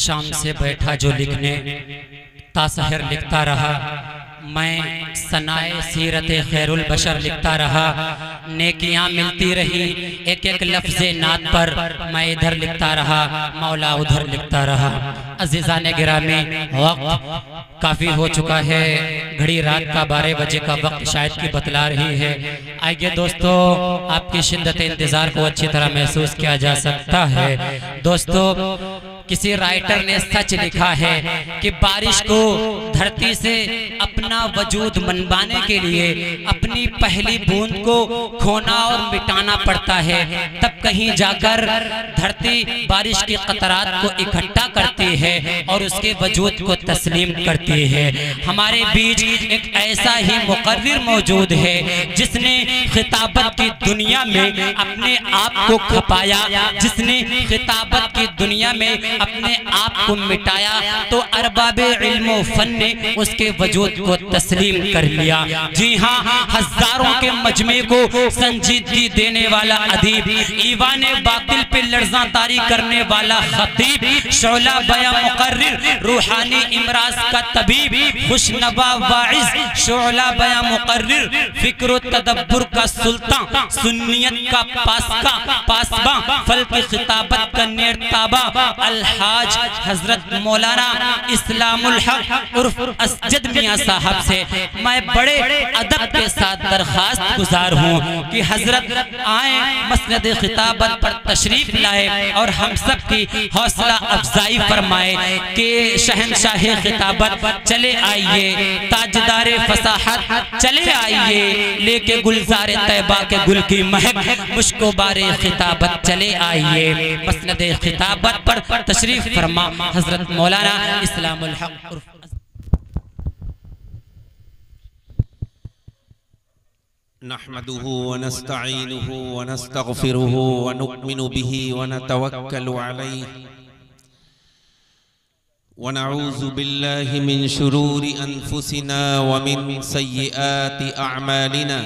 शाम से बैठा जो लिखने तासहर लिखता रहा, मैं सनाए सीरत खैरुल बशर लिखता रहा। नेकियां मिलती रही एक एक लफ्ज़े नात पर, मैं इधर लिखता रहा, मौला उधर लिखता रहा। अज़ीज़ान गिरामी, वक्त काफ़ी हो चुका है, घड़ी रात का 12 बजे का वक्त शायद की बतला रही है। आइए दोस्तों, आपकी शिद्दत इंतज़ार को अच्छी तरह महसूस किया जा सकता है। दोस्तों, किसी राइटर ने सच लिखा है कि बारिश को धरती से अपना वजूद मनवाने के लिए अपनी पहली बूंद को खोना और मिटाना पड़ता है, तब कहीं जाकर धरती बारिश के कतरात को इकट्ठा करती है और उसके वजूद को तस्लीम करती है। हमारे बीच एक ऐसा ही मुकर्रिर मौजूद है जिसने खिताबत की दुनिया में अपने आप को खपाया, जिसने खिताबत की दुनिया में अपने आप को मिटाया, तो अरबाबे इल्म फन ने उसके वजूद को तस्लीम कर लिया। जी हाँ, हजारों के मजमे को संजीदगी देने वाला अदीब, ईवान बातिल पे लर्ज़ां तारी करने वाला खतीब, शोला बया मुकर्रिर, रूहानी इमराज का तबीब, खुशनवा वाइज, शोला बया मुकर्रिर, फिक्र तदब्बुर का सुल्तान, सुन्नियत का पासबा, फल की खिताबत का नेरताबा, अलहाज हजरत मौलाना इस्लामुल हक उर्फ असजद मियां साहब से मैं बड़े अदब के साथ दरखास्त गुजार हूँ कि हजरत आए, मसनद खिताबत पर तशरीफ लाए और हम सब की हौसला अफजाई फरमाए कि शहनशाह खिताबत चले आइए, ताजदार फसाहत चले आइए, लेके गुलजार तैबा के गुल की महक मुश्को बारे खिताबत चले आइए। मसनद खिताबत पर तशरीफ फरमा हजरत मौलाना इस्लामुल हक उर्फ नहमदुहु व नस्तईनुहु व नस्तगफिरुहु व नु'मिनु बिही व नतवक्कलु अलैहि व नऊज़ु बिल्लाहि मिन शुरूरि अनफुसिना व मिन सय्यिआति अअमालिना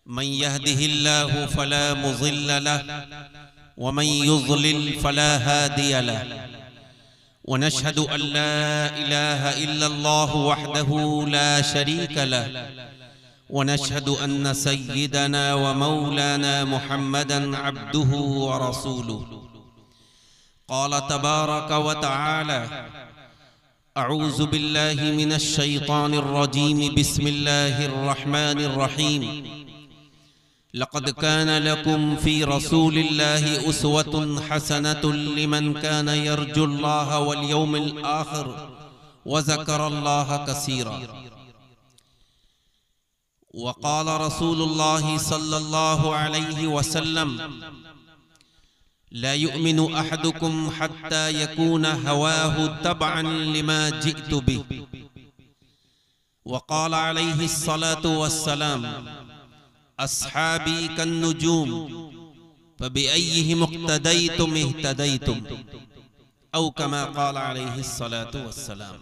मन यहदिहिल्लाहु फला मुज़िल्ल लहु व मन युज़लिल फला हादिय लहु व नशहदु अल्ला इलाहा इल्लल्लाहु वहदहु ला शरीका लहु व नशहदु अन्न सय्यिदना व मौलाना मुहम्मदन अब्दुहु व रसूलुहु। क़ाल तबारक व तआला अऊज़ु बिल्लाहि मिनश शैतानिर रजीम बिस्मिल्लाहिर रहमानिर रहीम लक़द कान लकुम फ़ी रसूलिल्लाहि उस्वतुन हसनतुन लिमन कान यर्जुल्लाह वल यौमिल आखिर व ज़करल्लाह कसीरा। वक़ाल रसूलुल्लाहि सल्लल्लाहु अलैहि वसल्लम ला युमिनु अहदुकुम हत्ता यकून हवाहु तबअन लिमा जिअतु बिहि। वक़ाल अलैहि स्सलातु वस्सलाम अस्हाबी कन्नुजूम फबिअय्यिहिम इक़्तदैतुम इह्तदैतुम औ कमा क़ाल अलैहि स्सलातु वस्सलाम।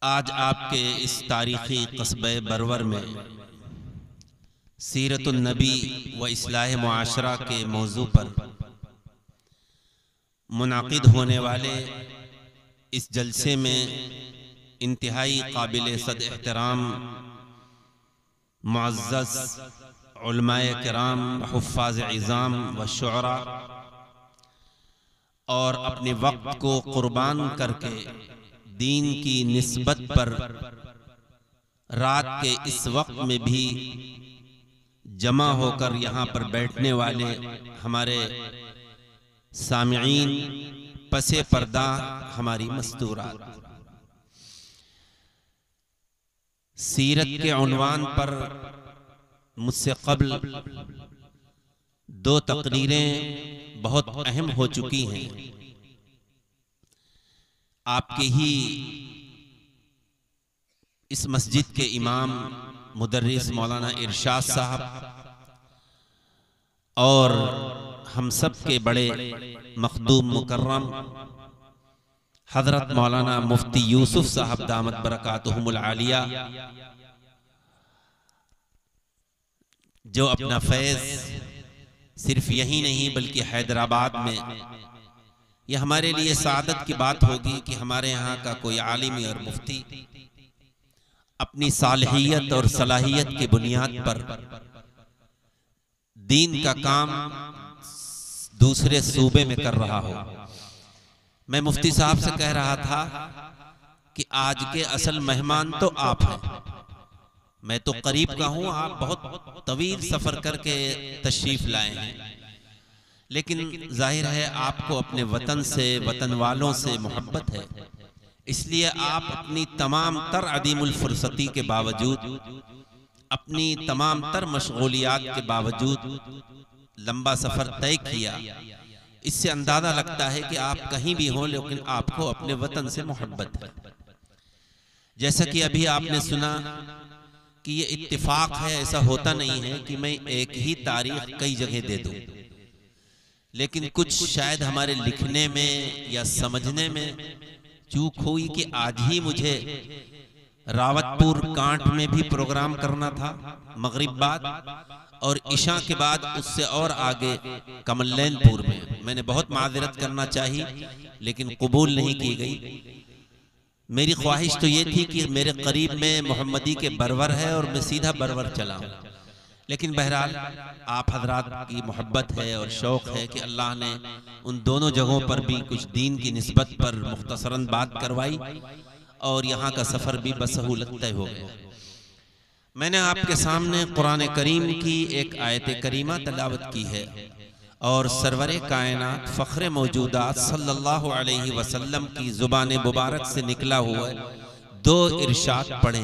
आज आपके इस तारीख़ी कस्बे बरवर में सीरतुन नबी व इस्लाह मुआशरा के मौजू पर मुनाकिद होने वाले इस जलसे में इंतहाई काबिल सद एहतराम मुअज़्ज़ज़ उलमाए किराम, हुफ़्फ़ाज़ इज़ाम व शुअरा और अपने वक्त को कुर्बान करके दीन की निस्बत पर रात के इस वक्त में भी जमा होकर यहाँ पर बैठने वाले हमारे सामिईन, पसे पर्दा हमारी मस्तूरात, सीरत के उन्वान पर मुझसे क़ब्ल 2 तकरीरें बहुत अहम हो चुकी हैं। आपके ही इस मस्जिद के इमाम मुदर्रिस मौलाना इरशाद साहब और हम सब के बड़े मखदूम मुकर्रम हजरत मौलाना मुफ्ती यूसुफ साहब दामत बरकातुहुमुल आलिया, जो अपना फैज़ सिर्फ यही नहीं बल्कि हैदराबाद में यह हमारे लिए सादत की बात होगी कि हमारे यहाँ का कोई आलिम और मुफ्ती अपनी सालहियत और सलाहियत की बुनियाद पर दीन का काम दूसरे सूबे में कर रहा हो। मैं मुफ्ती साहब से कह रहा था कि आज के असल मेहमान तो आप हैं। मैं तो करीब का हूं, आप बहुत तवील सफर करके तशरीफ लाए हैं, लेकिन जाहिर है आपको अपने वतन से, वतन वालों से मोहब्बत है, इसलिए आप अपनी तमाम तर अदीमुल फुर्सती के बावजूद, अपनी तमाम तर मशगूलियात के बावजूद लंबा सफर तय किया। इससे अंदाजा लगता है कि आप कहीं भी हों लेकिन आपको अपने वतन से मोहब्बत है। जैसा कि अभी आपने सुना कि ये इत्तिफाक है, ऐसा होता नहीं है कि मैं एक ही तारीख कई जगह दे दूं, लेकिन कुछ शायद हमारे लिखने में या समझने में चूक हुई कि आज ही मुझे रावतपुर कांट में भी प्रोग्राम करना था मगरिब बाद, और इशा के बाद उससे और आगे कमलैनपुर में। मैंने बहुत माजरत करना चाहिए लेकिन कबूल नहीं की गई। मेरी ख्वाहिश तो ये थी कि मेरे करीब में मोहम्मदी के बरवर है और मैं सीधा बरवर चला हूँ, लेकिन बहरहाल आप हजरात की मोहब्बत है और शौक़ है कि अल्लाह ने उन दोनों जगहों पर भी कुछ दीन की निस्बत पर मुख्तसरन बात करवाई और यहाँ का सफ़र भी बसहूलत तय हो गया। मैंने आपके सामने कुरान करीम की एक आयत करीमा तलावत की है और सरवरे कायनात फ़ख्र मौजूदात सल्लल्लाहु अलैहि वसल्लम की ज़ुबान मुबारक से निकला हुआ 2 इरशाद पढ़े।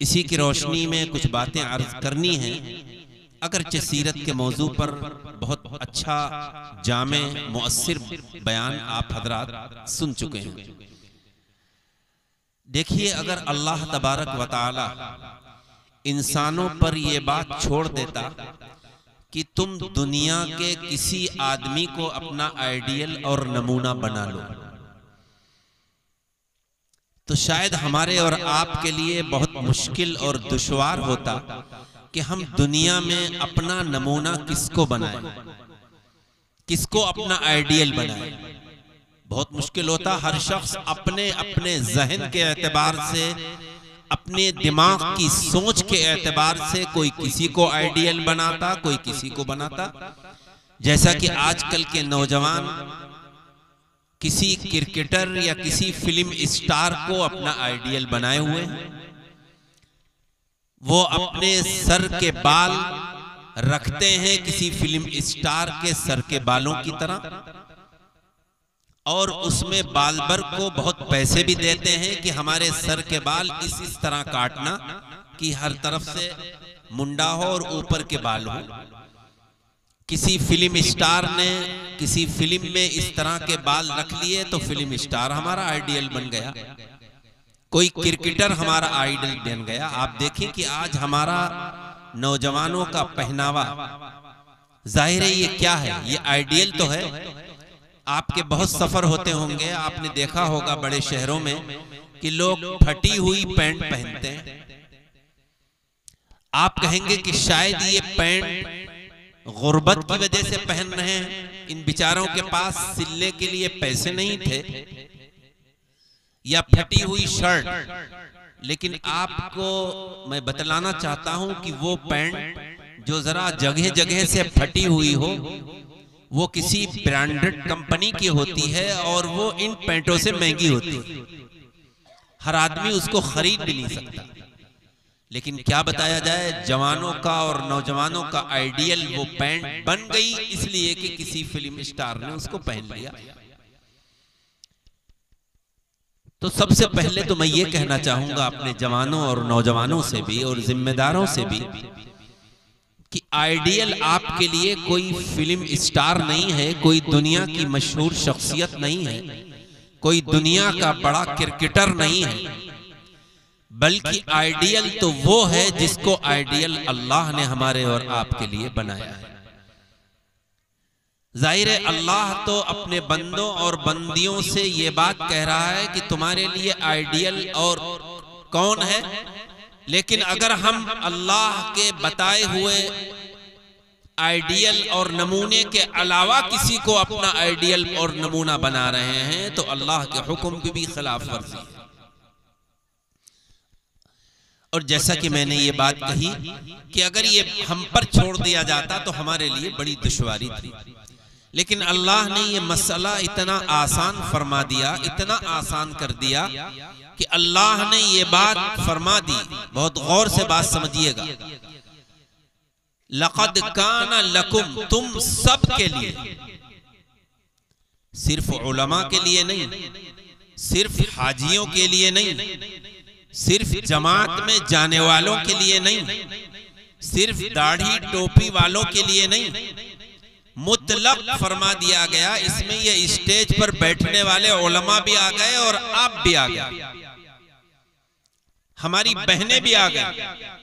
इसी की रोशनी में कुछ बातें अर्ज करनी हैं, अगरचे सीरत के मौजू पर बहुत अच्छा जामे मुअस्सिर बयान आप हजरात सुन चुके हैं। देखिए, अगर अल्लाह तबारक व तआला इंसानों पर यह बात छोड़ देता कि तुम दुनिया के किसी आदमी को अपना आइडियल और नमूना बना लो, तो शायद हमारे और आपके लिए बहुत मुश्किल और दुश्वार होता कि हम दुनिया में अपना नमूना किसको बनाएं, किसको अपना आइडियल बनाएं। बहुत मुश्किल होता। हर शख्स अपने अपने जहन के एतबार से, अपने दिमाग की सोच के एतबार से कोई किसी को आइडियल बनाता, कोई किसी को बनाता। जैसा कि आजकल के नौजवान किसी क्रिकेटर या किसी फिल्म स्टार को अपना आइडियल बनाए हुए हैं। वो अपने सर के बाल रखते हैं किसी फिल्म स्टार के सर के बालों की तरह, और उसमें बालबर को बहुत पैसे भी देते हैं कि हमारे सर के बाल इस तरह काटना कि हर तरफ से मुंडा हो और ऊपर के बाल हो। किसी फिल्म स्टार ने किसी फिल्म में इस तरह के बाल रख लिए तो फिल्म स्टार हमारा आइडियल बन गया, कोई क्रिकेटर हमारा आइडियल बन गया। आप देखिए कि आज हमारा नौजवानों का पहनावा, जाहिर है ये क्या है, ये आइडियल तो है। आपके बहुत सफर होते होंगे, आपने देखा होगा बड़े शहरों में कि लोग फटी हुई पैंट पहनते हैं। आप कहेंगे कि शायद ये पैंट गुर्बत की वजह से पहन रहे हैं, इन बेचारों के पास सिलने के लिए पैसे नहीं थे, या फटी हुई शर्ट। लेकिन आपको मैं बतलाना चाहता हूं कि वो पैंट जो जरा जगह जगह से फटी हुई हो, वो किसी ब्रांडेड कंपनी की होती है और वो इन पैंटों से महंगी होती है। हर आदमी उसको खरीद भी नहीं सकता। लेकिन क्या बताया जाए, जवानों का और नौजवानों का आइडियल वो पैंट बन गई इसलिए कि किसी फिल्म स्टार ने उसको पहन लिया। तो सबसे पहले तो मैं ये कहना चाहूंगा अपने जवानों और नौजवानों से भी और जिम्मेदारों से भी कि आइडियल आपके लिए कोई फिल्म स्टार नहीं है, कोई दुनिया की मशहूर शख्सियत नहीं है, कोई दुनिया का बड़ा क्रिकेटर नहीं है, बल्कि आइडियल तो वो है जिसको आइडियल अल्लाह ने हमारे और आपके लिए बनाया है। जाहिर है अल्लाह तो अपने बंदों और बंदियों से ये बात कह रहा है कि तुम्हारे लिए आइडियल और कौन है। लेकिन अगर हम अल्लाह के बताए हुए आइडियल और नमूने के अलावा किसी को अपना आइडियल और नमूना बना रहे हैं तो अल्लाह के हुक्म की भी खिलाफ वर्जी है। और जैसा कि मैंने ये बात कही कि अगर ये हम पर छोड़ दिया जाता तो हमारे लिए बड़ी दुश्वारी थी, लेकिन अल्लाह ने ये मसला इतना आसान फरमा दिया, इतना आसान कर दिया कि अल्लाह ने ये बात फरमा दी। बहुत गौर से बात समझिएगा। लक़द काना लकुम, तुम सब के लिए, सिर्फ उलमा के लिए नहीं, सिर्फ हाजियों के लिए नहीं, सिर्फ जमात में जाने वालों के लिए नहीं, सिर्फ दाढ़ी टोपी वालों के लिए नहीं, मुतलक फरमा दिया गया। इसमें ये स्टेज पर बैठने वाले उलमा भी आ गए और आप भी आ गए, हमारी बहनें भी आ गई।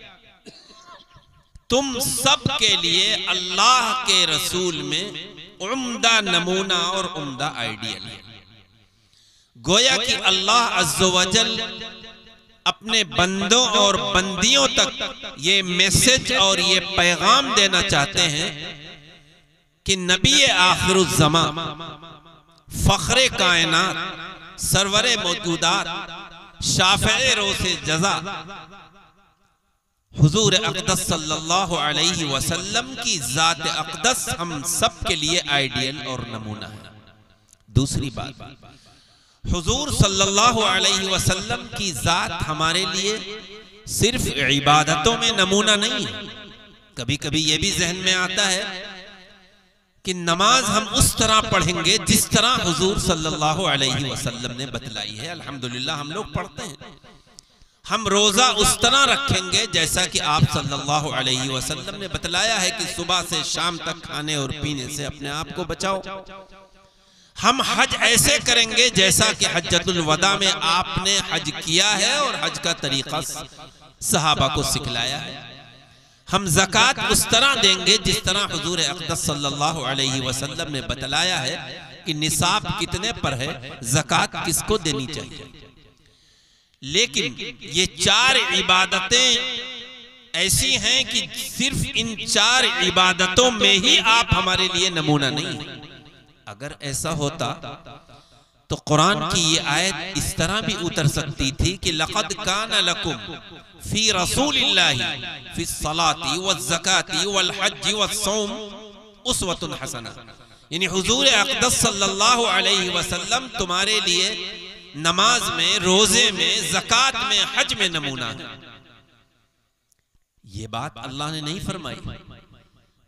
तुम सब के लिए अल्लाह के रसूल में उम्दा नमूना और उम्दा आइडियल है। गोया कि अल्लाह अज़्ज़ व जल अपने बंदों और बंदियों तक ये मैसेज और ये पैगाम देना चाहते हैं कि नबी आखिरुज़्ज़मा, फ़ख्रे कायनात, सरवरे मौजूदात, शाफ़े रोज़े जज़ा, हुजूर अक़दस सल्लल्लाहु अलैहि वसल्लम की ज़ात अक़दस हम सब के लिए आइडियल और नमूना है। दूसरी बात, हुजूर सल्लल्लाहु अलैहि वसल्लम की ज़ात हमारे लिए सिर्फ इबादतों में नमूना नहीं है। कभी कभी ये भी जहन में आता है कि नमाज हम उस तरह पढ़ेंगे जिस तरह हुजूर सल्लल्लाहु अलैहि वसल्लम ने बतलाई है। अल्हम्दुलिल्लाह हम लोग पढ़ते हैं। हम रोजा उस तरह रखेंगे जैसा कि आप सल्लल्लाहु अलैहि वसल्लम ने बतलाया है कि सुबह से शाम तक खाने और पीने से अपने आप को बचाओ। हम हज ऐसे करेंगे जैसा कि हज्जतुल वदा में आपने हज किया है और हज का तरीका सहाबा को सिखलाया है। हम ज़कात उस तरह देंगे जिस तरह हुजूर अक़दस सल्लल्लाहु अलैहि वसल्लम ने बतलाया है कि निसाब कितने पर है, ज़कात किसको देनी चाहिए। लेकिन ये चार इबादतें ऐसी हैं कि सिर्फ इन चार इबादतों में ही आप हमारे लिए नमूना नहीं है। अगर ऐसा होता तो कुरान की ये आयत इस तरह भी उतर सकती थी कि लक़द काना लकुम फी रसूलिल्लाहि फी सलाती वज़्ज़काती वल हज्जी वस्सौम उस्वतुन हसना, यानी हुजूर अक़दस सल्लल्लाहु अलैहि वसल्लम तुम्हारे लिए नमाज में, रोजे में, ज़कात में, हज में नमूना है। ये बात अल्लाह ने नहीं फरमाई,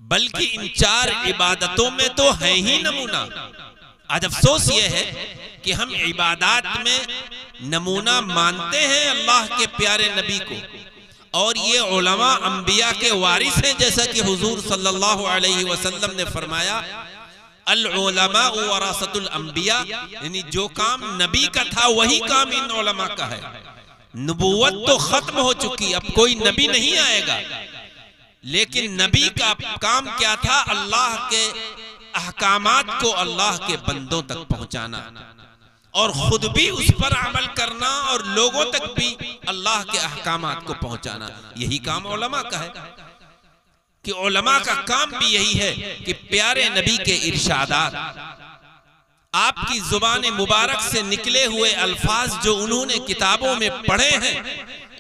बल्कि इन चार इबादतों में तो है ही नमूना। आज अफसोस ये है कि हम इबादत में नमूना मानते हैं अल्लाह के प्यारे नबी को, और ये उलमा अंबिया के वारिस हैं, जैसा कि हुजूर सल्लल्लाहु अलैहि वसल्लम ने फरमाया अल उलमा वरासतुल अंबिया, यानी जो काम नबी का था वही काम इन उलमा का है। नबूवत तो खत्म हो चुकी, अब कोई नबी नहीं आएगा, लेकिन नबी का काम क्या था? अल्लाह के अहकामात को अल्लाह के बंदों तक पहुंचाना और खुद भी उस पर अमल करना और लोगों तक भी अल्लाह के अहकामात को पहुंचाना। यही काम उलमा का है कि उलमा का काम भी यही है कि प्यारे नबी के इरशादात, आपकी जुबान मुबारक से निकले हुए अल्फाज जो उन्होंने किताबों में पढ़े हैं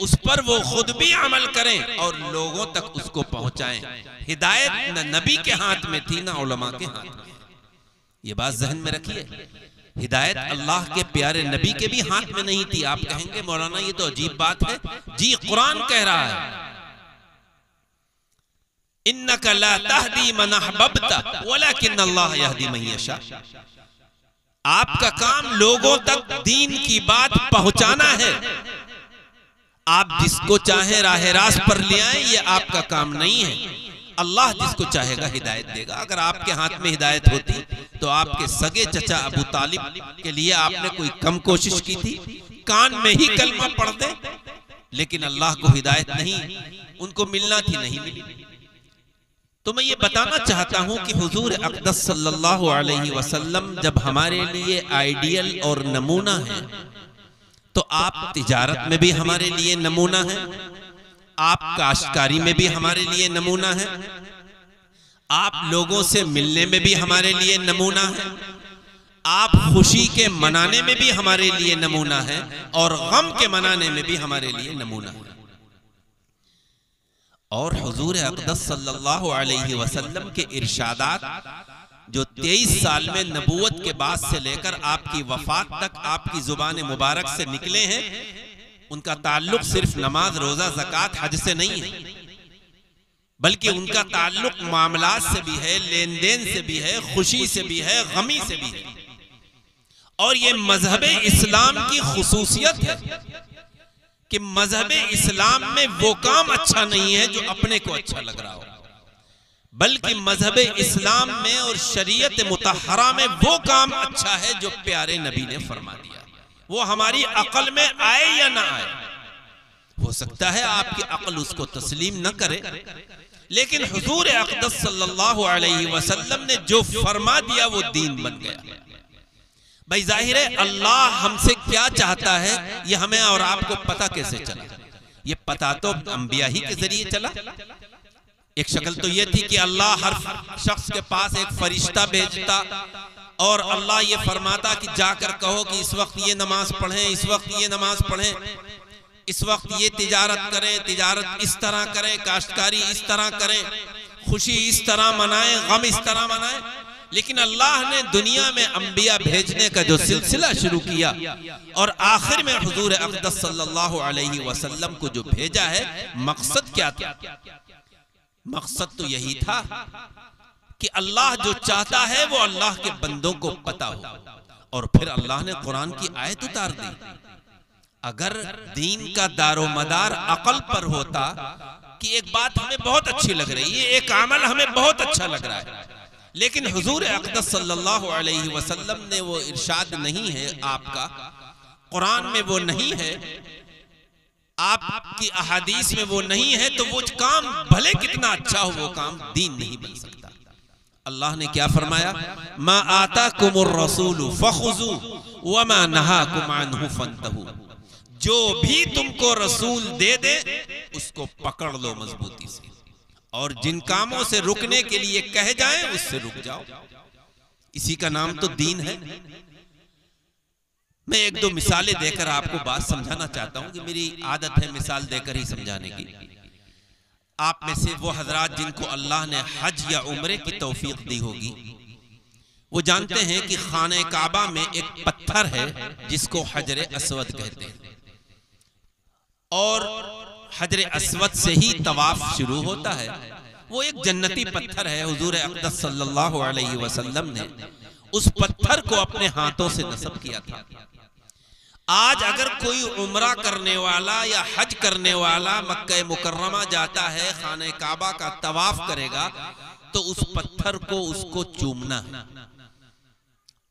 उस पर वो खुद भी अमल करें और लोगों तक उसको पहुंचाएं। हिदायत न नबी के हाथ में थी, ना उलमा के हाथ में। ये बात जहन में रखिए, हिदायत अल्लाह के प्यारे नबी के भी हाथ में नहीं थी। आप कहेंगे मौलाना ये तो अजीब बात है। जी, कुरान कह रहा है इन्नका ला तहदी मन अहबब्ता वलाकिन अल्लाह यहदी मन यशा। आपका काम लोगों तक दीन की बात पहुंचाना है। आप जिसको चाहे राह रास्त पर ले आए, ये आपका काम नहीं है। अल्लाह जिसको चाहेगा हिदायत देगा। अगर आपके हाथ में हिदायत होती तो आपके सगे चचा अबू तालिब के लिए आपने कोई कम कोशिश की थी? कान में ही कलमा पढ़ दे, लेकिन अल्लाह को हिदायत नहीं उनको मिलना थी, नहीं मिली। तो मैं ये बताना चाहता हूं कि हुजूर अक़दस सल्लल्लाहु अलैहि वसल्लम जब हमारे लिए आइडियल और नमूना है, तो आप तिजारत में भी हमारे लिए नमूना है, आप काश्तकारी में भी हमारे लिए नमूना है, आप लोगों से मिलने में भी हमारे लिए नमूना है, आप खुशी के मनाने में भी हमारे लिए नमूना है, और गम के मनाने में भी हमारे लिए नमूना है। और हुजूर अक़दस सल्लल्लाहु अलैहि वसल्लम के इरशादात जो 23 साल में नबूवत के बाद से लेकर आपकी वफात तक आपकी जुबान मुबारक से निकले हैं, उनका ताल्लुक सिर्फ नमाज, रोजा, ज़कात, हज से नहीं है, बल्कि उनका ताल्लुक मामलात से भी है, लेन देन से भी है, खुशी से भी है, गमी से भी है। और ये मजहब इस्लाम की खुसूसियत है कि मजहब इस्लाम में वो काम अच्छा नहीं है जो अपने को अच्छा लग रहा हो, बल्कि मजहब इस्लाम में और शरीयत मुतहरा में वो काम अच्छा है जो प्यारे नबी ने फरमा दिया। वो हमारी अकल में आए या ना आए, हो सकता है आपकी अकल उसको तस्लीम न करे, लेकिन हुजूर अक़दस सल्लल्लाहु अलैहि वसल्लम ने जो फरमा दिया वो दीन बन गया। भाई जाहिर है अल्लाह हमसे क्या चाहता है ये हमें और आपको पता कैसे चला? ये पता तो अंबिया ही के जरिए चला। एक शक्ल तो ये थी कि अल्लाह हर शख्स के पास एक फरिश्ता भेजता और अल्लाह ये फरमाता कि जाकर कहो कि इस वक्त ये नमाज पढ़ें, इस वक्त ये नमाज पढ़ें, इस वक्त ये तिजारत करें, तिजारत इस तरह करें, काश्तकारी इस तरह करें, खुशी इस तरह मनाएं, गम इस तरह मनाएं। लेकिन अल्लाह ने दुनिया में अंबिया भेजने का जो सिलसिला शुरू किया और आखिर में हुजूर अक़दस सल्लल्लाहु अलैहि वसल्लम को जो भेजा है, मकसद क्या था? मकसद तो यही था कि अल्लाह जो चाहता है वो अल्लाह के बंदों को पता हो। और फिर अल्लाह ने कुरान की आयत उतार दी। अगर दीन का दारोमदार अकल पर होता कि एक बात हमें बहुत अच्छी लग रही है, एक अमल हमें बहुत अच्छा लग रहा है, लेकिन हुजूर अक़दस सल्लल्लाहु अलैहि वसल्लम ने वो इरशाद नहीं है, आपका कुरान में वो नहीं है, आपकी अहादीस में वो नहीं है, तो वो काम भले कितना अच्छा हो वो काम दीन नहीं बन सकता। अल्लाह ने क्या फरमाया? मा आताकुमुर रसूलु फखुजू व मा नहाकुम अन्हु फंतहू। जो भी तुमको रसूल दे दे उसको पकड़ लो मजबूती से, और जिन कामों से रुकने के लिए कह जाएं उससे रुक जाओ। इसी का नाम तो दीन है। मैं एक दो मिसालें देकर आपको बात समझाना चाहता हूं कि मेरी आदत है मिसाल देकर ही समझाने की। आप में से वो हजरात जिनको अल्लाह ने हज या उम्रे की तौफीक दी होगी वो जानते हैं कि खाने काबा में एक पत्थर है जिसको हजरे अस्वद कहते हैं, और हजरे अस्वद से ही तवाफ शुरू होता है। वो एक जन्नती पत्थर है। हुजूर अक़दस सल्लल्लाहु अलैहि वसल्लम ने उस पत्थर को अपने हाथों से नस्ब किया था। आज अगर कोई उम्रा करने वाला या हज करने वाला मक्का मुकर्रमा जाता है, खाने काबा का तवाफ करेगा, तो उस पत्थर को उसको चूमना है,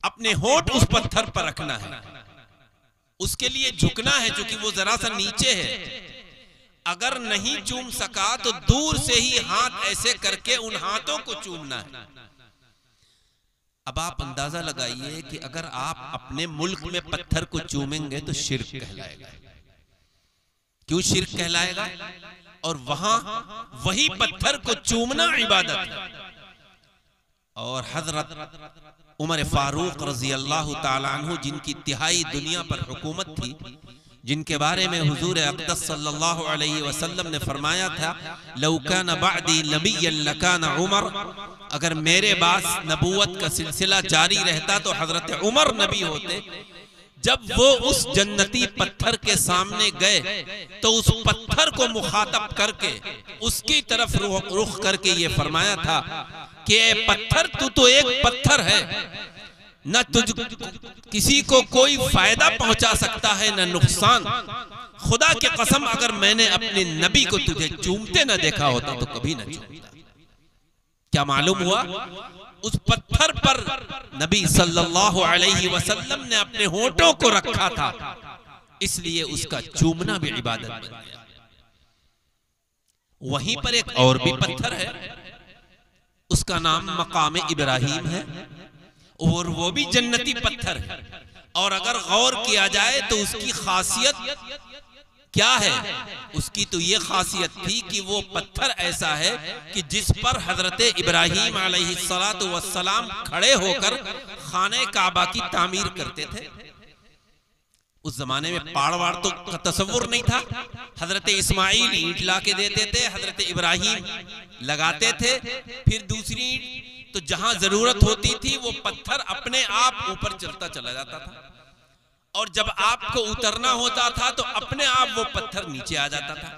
अपने होंठ उस पत्थर पर रखना है, उसके लिए झुकना है क्योंकि वो जरा सा नीचे है। अगर नहीं चूम सका तो दूर से ही हाथ ऐसे करके उन हाथों को चूमना है। अब आप अंदाजा लगाइए कि अगर आप अपने मुल्क में पत्थर को चूमेंगे तो शिर्क कहलाएगा। क्यों शिर्क कहलाएगा? और वहां वही पत्थर को चूमना इबादत है। और हजरत उमर फारूक रजी अल्लाह ताला अन्हु, जिनकी तिहाई दुनिया पर हुकूमत थी, जिनके बारे में हुजूर अक़दस सल्लल्लाहु अलैहि वसल्लम ने फरमाया था, लौ कान बअदी नबिय्यन लकान उमर, अगर मेरे बाद नबूवत का सिलसिला जारी रहता तो हजरत उमर नबी होते। जब वो उस जन्नती पत्थर के सामने गए तो उस पत्थर को मुखातब करके उसकी तरफ रुख करके ये फरमाया था कि ए पत्थर, तू तो एक पत्थर है, न तुझ किसी को कोई फायदा पहुंचा सकता है न नुकसान। खुदा की कसम अगर मैंने अपने नबी को तुझे चूमते न देखा होता तो कभी न चूमता। क्या मालूम हुआ? उस पत्थर पर नबी सल्लल्लाहु अलैहि वसल्लम ने अपने होंठों को रखा था, इसलिए उसका चूमना भी इबादत बन गया। वहीं पर एक और भी पत्थर है, उसका नाम मकाम इब्राहिम है, और वो भी जन्नती पत्थर है। और अगर गौर किया जाए तो उसकी खासियत क्या है उसकी तो ये खासियत थी कि वो पत्थर ऐसा है कि जिस पर हजरत इब्राहीम अलैहिस्सलातु वस्सलाम खड़े होकर खाने काबा की तामीर करते थे। उस जमाने में पहाड़ तो का तसव्वुर नहीं था। हजरत इस्माइल ईंट ला के देते थे, हजरत इब्राहीम लगाते थे, फिर दूसरी ईंट, तो जहां जरूरत होती थी वो पत्थर अपने आप ऊपर चलता चला जाता था, और जब आपको उतरना होता था तो अपने आप वो पत्थर नीचे आ जाता था।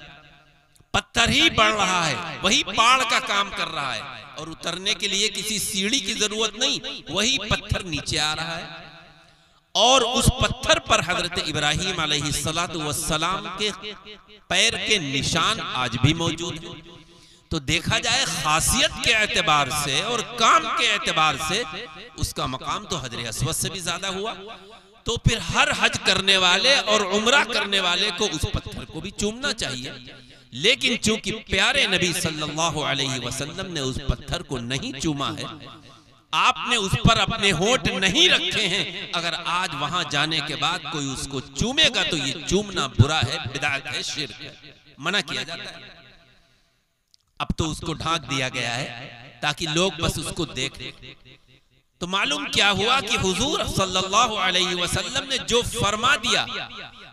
पत्थर ही बढ़ रहा है, वही पहाड़ का काम कर रहा है, और उतरने के लिए किसी सीढ़ी की जरूरत नहीं, वही पत्थर नीचे आ रहा है। और उस पत्थर पर हजरत इब्राहीम अलैहिस्सलातु वस्सलाम के पैर के निशान आज भी मौजूद हैं। तो देखा जाए खासियत के एतबार से और काम के एतबार से उसका मकाम तो हजर अस्वद से भी ज्यादा हुआ। तो फिर हर हज करने वाले और उम्रा करने वाले को उस पत्थर को भी चूमना चाहिए। लेकिन चूंकि प्यारे नबी सल्लल्लाहु अलैहि वसल्लम ने उस पत्थर को नहीं चूमा है, आपने उस पर अपने होंठ नहीं रखे हैं, अगर आज वहां जाने के बाद कोई उसको चूमेगा तो ये चूमना बुरा है, बिदअत है, शिर्क है, मना किया जाता है। अब तो उसको ढांक दिया गया है ताकि लोग बस उसको देखें। तो मालूम क्या हुआ कि हुजूर सल्लल्लाहु अलैहि वसल्लम ने जो फरमा दिया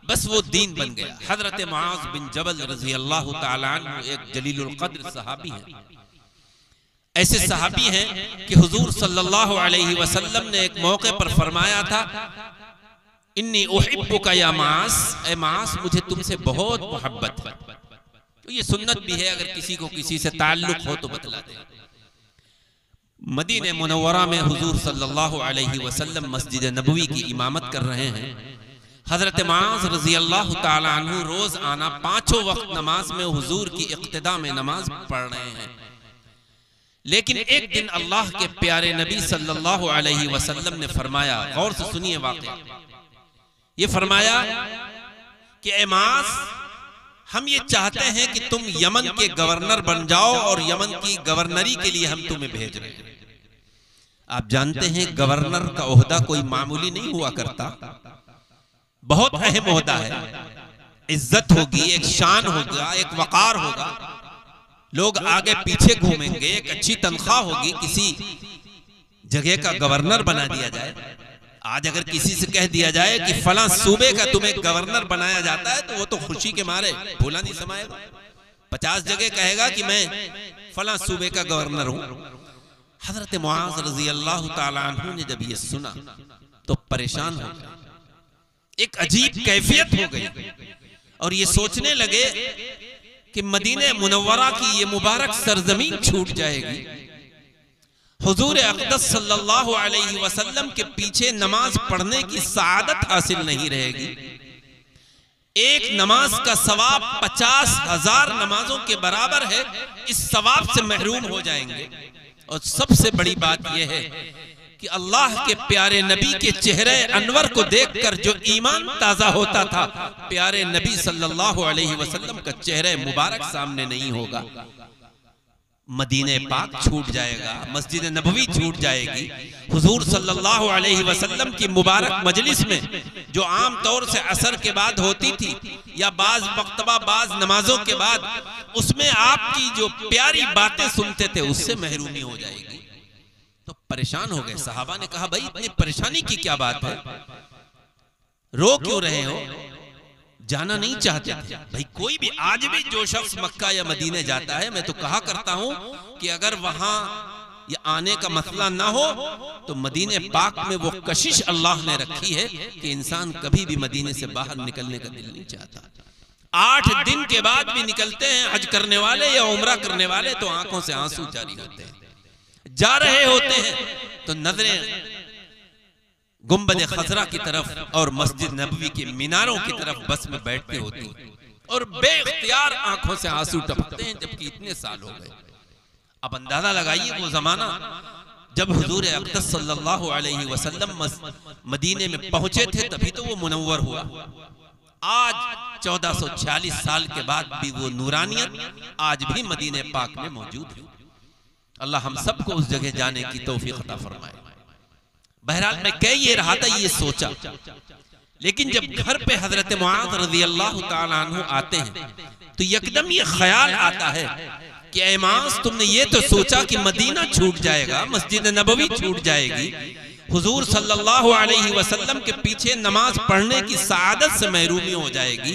बस वो दीन बन गया। हजरत मुआज़ बिन जबल रज़ी अल्लाह ताला अन्हु एक जलीलुल क़द्र सहाबी हैं। ऐसे सहाबी हैं कि हुजूर सल्लल्लाहु अलैहि वसल्लम ने एक मौके पर फरमाया था, इन्नी उहिब्बुका या मुआज़, ए मुआज़ मुझे तुमसे बहुत मोहब्बत है। तो ये सुन्नत भी है, अगर किसी को किसी से ताल्लुक हो तो बतला दे। मदीने मुनव्वरा में हुजूर सल्लल्लाहु अलैहि वसल्लम मस्जिद नबवी की इमामत कर रहे हैं। हजरत मुआज़ रज़ी अल्लाह ताला अन्हु रोज आना 5 वक्त नमाज में हुजूर की इक्तिदा में नमाज पढ़ रहे हैं। लेकिन एक दिन अल्लाह के प्यारे नबी सल्लल्लाहु अलैहि वसल्लम ने फरमाया, गौर से सुनिए वाक़या, ये फरमाया कि ए मुआज़, हम ये चाहते हैं कि तुम यमन के गवर्नर बन जाओ और यमन की गवर्नरी के लिए हम तुम्हें भेज रहे हैं। आप जानते हैं गवर्नर का ओहदा कोई मामूली नहीं हुआ करता, बहुत अहम ओहदा है। इज्जत होगी, एक शान होगा, एक वकार होगा, लोग आगे पीछे घूमेंगे, एक अच्छी तनख्वाह होगी। किसी जगह का गवर्नर बना दिया जाए, आज अगर किसी से कह दिया जाए कि फलां सूबे का तुम्हें गवर्नर बनाया जाता है तो वो तो खुशी के मारे भूला नहीं समाएगा, 50 जगह कहेगा कि मैं फलां सूबे का गवर्नर हूं। हजरत मुआज़ रज़ी अल्लाह ताला अन्हु ने जब ये सुना तो परेशान हो गए, एक अजीब कैफियत हो गई, और ये सोचने लगे कि मदीने मुनव्वरा की ये मुबारक सरजमीन छूट जाएगी, हुजूर अक़दस सल्लल्लाहु अलैहि वसल्लम के पीछे नमाज पढ़ने की सआदत हासिल नहीं रहेगी। एक नमाज का सवाब 50,000 नमाजों के बराबर है, इस सवाब से महरूम हो जाएंगे। और सबसे बड़ी बात यह है कि अल्लाह के प्यारे नबी के चेहरे अनवर को देखकर जो ईमान ताजा होता था, प्यारे नबी सल्लल्लाहु अलैहि वसल्लम का चेहरे मुबारक सामने नहीं होगा। मदीने पाक छूट जाएगा, मस्जिद नबवी छूट जाएगी। हुजूर सल्लल्लाहु अलैहि वसल्लम की मुबारक मजलिस में जो आम तौर से असर के बाद होती थी या बाज वक्तबा बाज नमाजों के बाद, उसमें आपकी जो प्यारी बातें सुनते थे उससे महरूमी हो जाएगी। तो परेशान हो गए। सहाबा ने कहा, भाई इतनी परेशानी की क्या बात है, रो क्यों रहे हो, जाना नहीं चाहते थे? भाई कोई भी आज भी जो शख्स मक्का या मदीने जाता है, मैं तो कहा करता हूं कि अगर वहां ये आने का मसला ना हो तो मदीने पाक में वो कशिश अल्लाह ने रखी है कि इंसान कभी भी मदीने से बाहर निकलने का दिल नहीं चाहता। 8 दिन के बाद भी निकलते हैं हज करने वाले या उम्रा करने वाले तो आंखों से आंसू जारी होते हैं, जा रहे होते हैं तो नजरें गुंबद खजरा की तरफ और मस्जिद नबवी के मीनारों की तरफ बस में बैठते होती और बेइख्तियार आंखों से आंसू टपकते हैं, जबकि इतने साल हो गए। अब अंदाजा लगाइए वो जमाना जब हुजूर अक़दस सल्लल्लाहु अलैहि वसल्लम मदीने में पहुंचे थे, तभी तो वो मुनव्वर हुआ। आज 1446 साल के बाद भी वो नूरानियत आज भी मदीने पाक में मौजूद है। अल्लाह हम सबको उस जगह जाने की तौफीक अता फरमाए। बहरहाल मैं कह ये रहा था, ये सोचा, लेकिन जब घर पे हजरत मुआज़ रज़ी अल्लाह ताला अन्हु आते हैं तो यकदम ये ख्याल आता है कि ऐ मुआज़, तुमने ये तो सोचा कि मदीना छूट जाएगा, मस्जिद नबवी छूट जाएगी, हुजूर सल्लल्लाहु अलैहि वसल्लम के पीछे नमाज पढ़ने की सआदत से महरूमी हो जाएगी,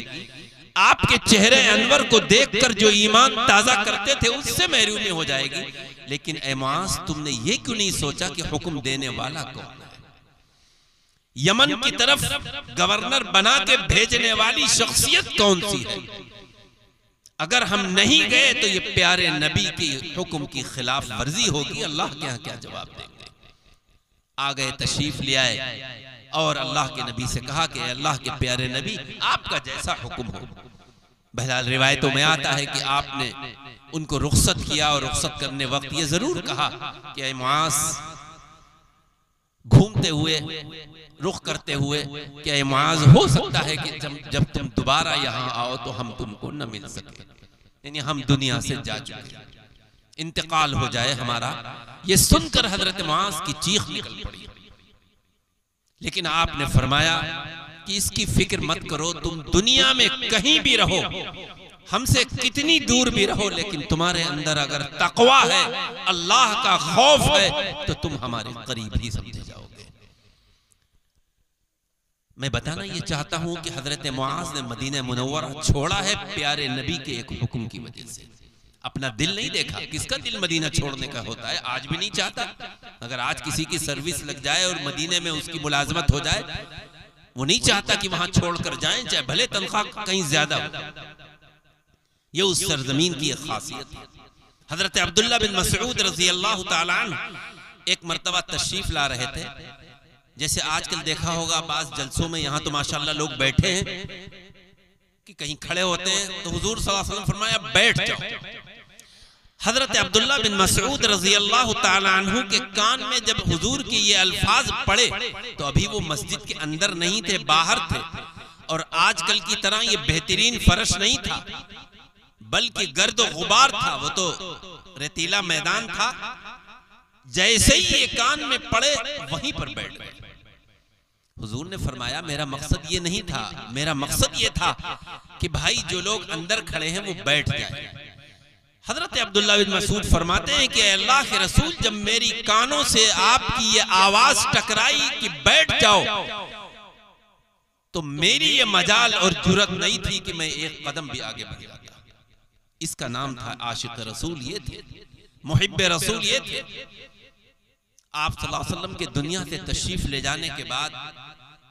आपके चेहरे अनवर को देखकर जो ईमान ताजा करते थे उससे महरूमी हो जाएगी। लेकिन ऐ मुआज़, तुमने ये क्यों नहीं सोचा कि हुक्म देने वाला कौन है? यमन की तरफ गवर्नर बना के भेजने वाली शख्सियत कौन सी है? अगर हम नहीं गए तो ये प्यारे नबी की हुक्म की खिलाफ वर्जी होगी। अल्लाह के यहाँ क्या जवाब देंगे? आ गए, तशरीफ ले आए और अल्लाह के नबी से कहा कि अल्लाह के प्यारे नबी, आपका जैसा हुक्म हो। बहरहाल रिवायतों में आता है कि आपने उनको रुखसत किया और रुखसत करने वक्त ये जरूर कहा कि ऐ मुआज़, घूमते हुए रुख करते हुए कि ऐ मुआज़, हो सकता है कि जब तुम दोबारा यहाँ आओ तो हम तुमको न मिल सके, यानी हम दुनिया से जा चुके, इंतकाल हो जाए हमारा। ये सुनकर हजरत मुआज़ की चीख निकल पड़ी। लेकिन आपने फरमाया कि इसकी फिक्र मत करो, तुम दुनिया में कहीं भी रहो, हमसे कितनी दूर भी रहो, लेकिन तुम्हारे अंदर अगर तकवा है, अल्लाह का खौफ है, तो तुम हमारे करीब ही समझे जाओगे। मैं बताना ये चाहता हूं कि हजरत मुआज़ ने मदीना मुनव्वरा छोड़ा है प्यारे नबी के एक हुक्म की वजह से। अपना दिल नहीं देखा। किसका दिल मदीना छोड़ने का होता है? आज भी नहीं चाहता। अगर आज किसी की सर्विस लग जाए और मदीने में उसकी मुलाजमत हो जाए, वो नहीं चाहता कि वहां छोड़कर जाएं, चाहे भले तनख्वाह कहीं ज्यादा हो। ये उस सरजमीन की एक खासियत है। हजरत अब्दुल्ला बिन मसऊद रज़ी अल्लाह ताला अन्हु एक मर्तबा तशरीफ ला रहे थे। जैसे आजकल देखा होगा बाज जलसों में, यहाँ तो माशाल्लाह लोग बैठे हैं कि कहीं खड़े होते हैं, तो हुजूर सल्लल्लाहु अलैहि वसल्लम फरमाया बैठ जाओ। हजरत अब्दुल्ला बिन मसऊद रज़ी अल्लाह ताला अन्हु के कान में जब हुजूर के ये अल्फाज पड़े तो अभी वो मस्जिद के अंदर नहीं थे, बाहर थे, और आजकल की तरह ये बेहतरीन फर्श नहीं था, बल्कि गर्द गुबार था, वो तो रेतीला मैदान था। जैसे ही ये कान में पड़े वहीं पर बैठ गए। हुजूर ने फरमाया मेरा मकसद ये नहीं था, मेरा मकसद ये था कि भाई जो लोग अंदर खड़े हैं वो बैठ जाए। हजरत अब्दुल्ला बिन मसूद फरमाते हैं कि अल्लाह के रसूल, जब मेरी कानों से आपकी ये आवाज टकराई कि बैठ जाओ, तो मेरी ये मजाल और जुर्रत नहीं थी कि मैं एक कदम भी आगे बढ़ जाता। इसका नाम था आशिक रसूल, ये थे मुहिब्बे रसूल, ये थे। आप सल्लल्लाहु अलैहि वसल्लम के दुनिया से तशरीफ ले जाने के बाद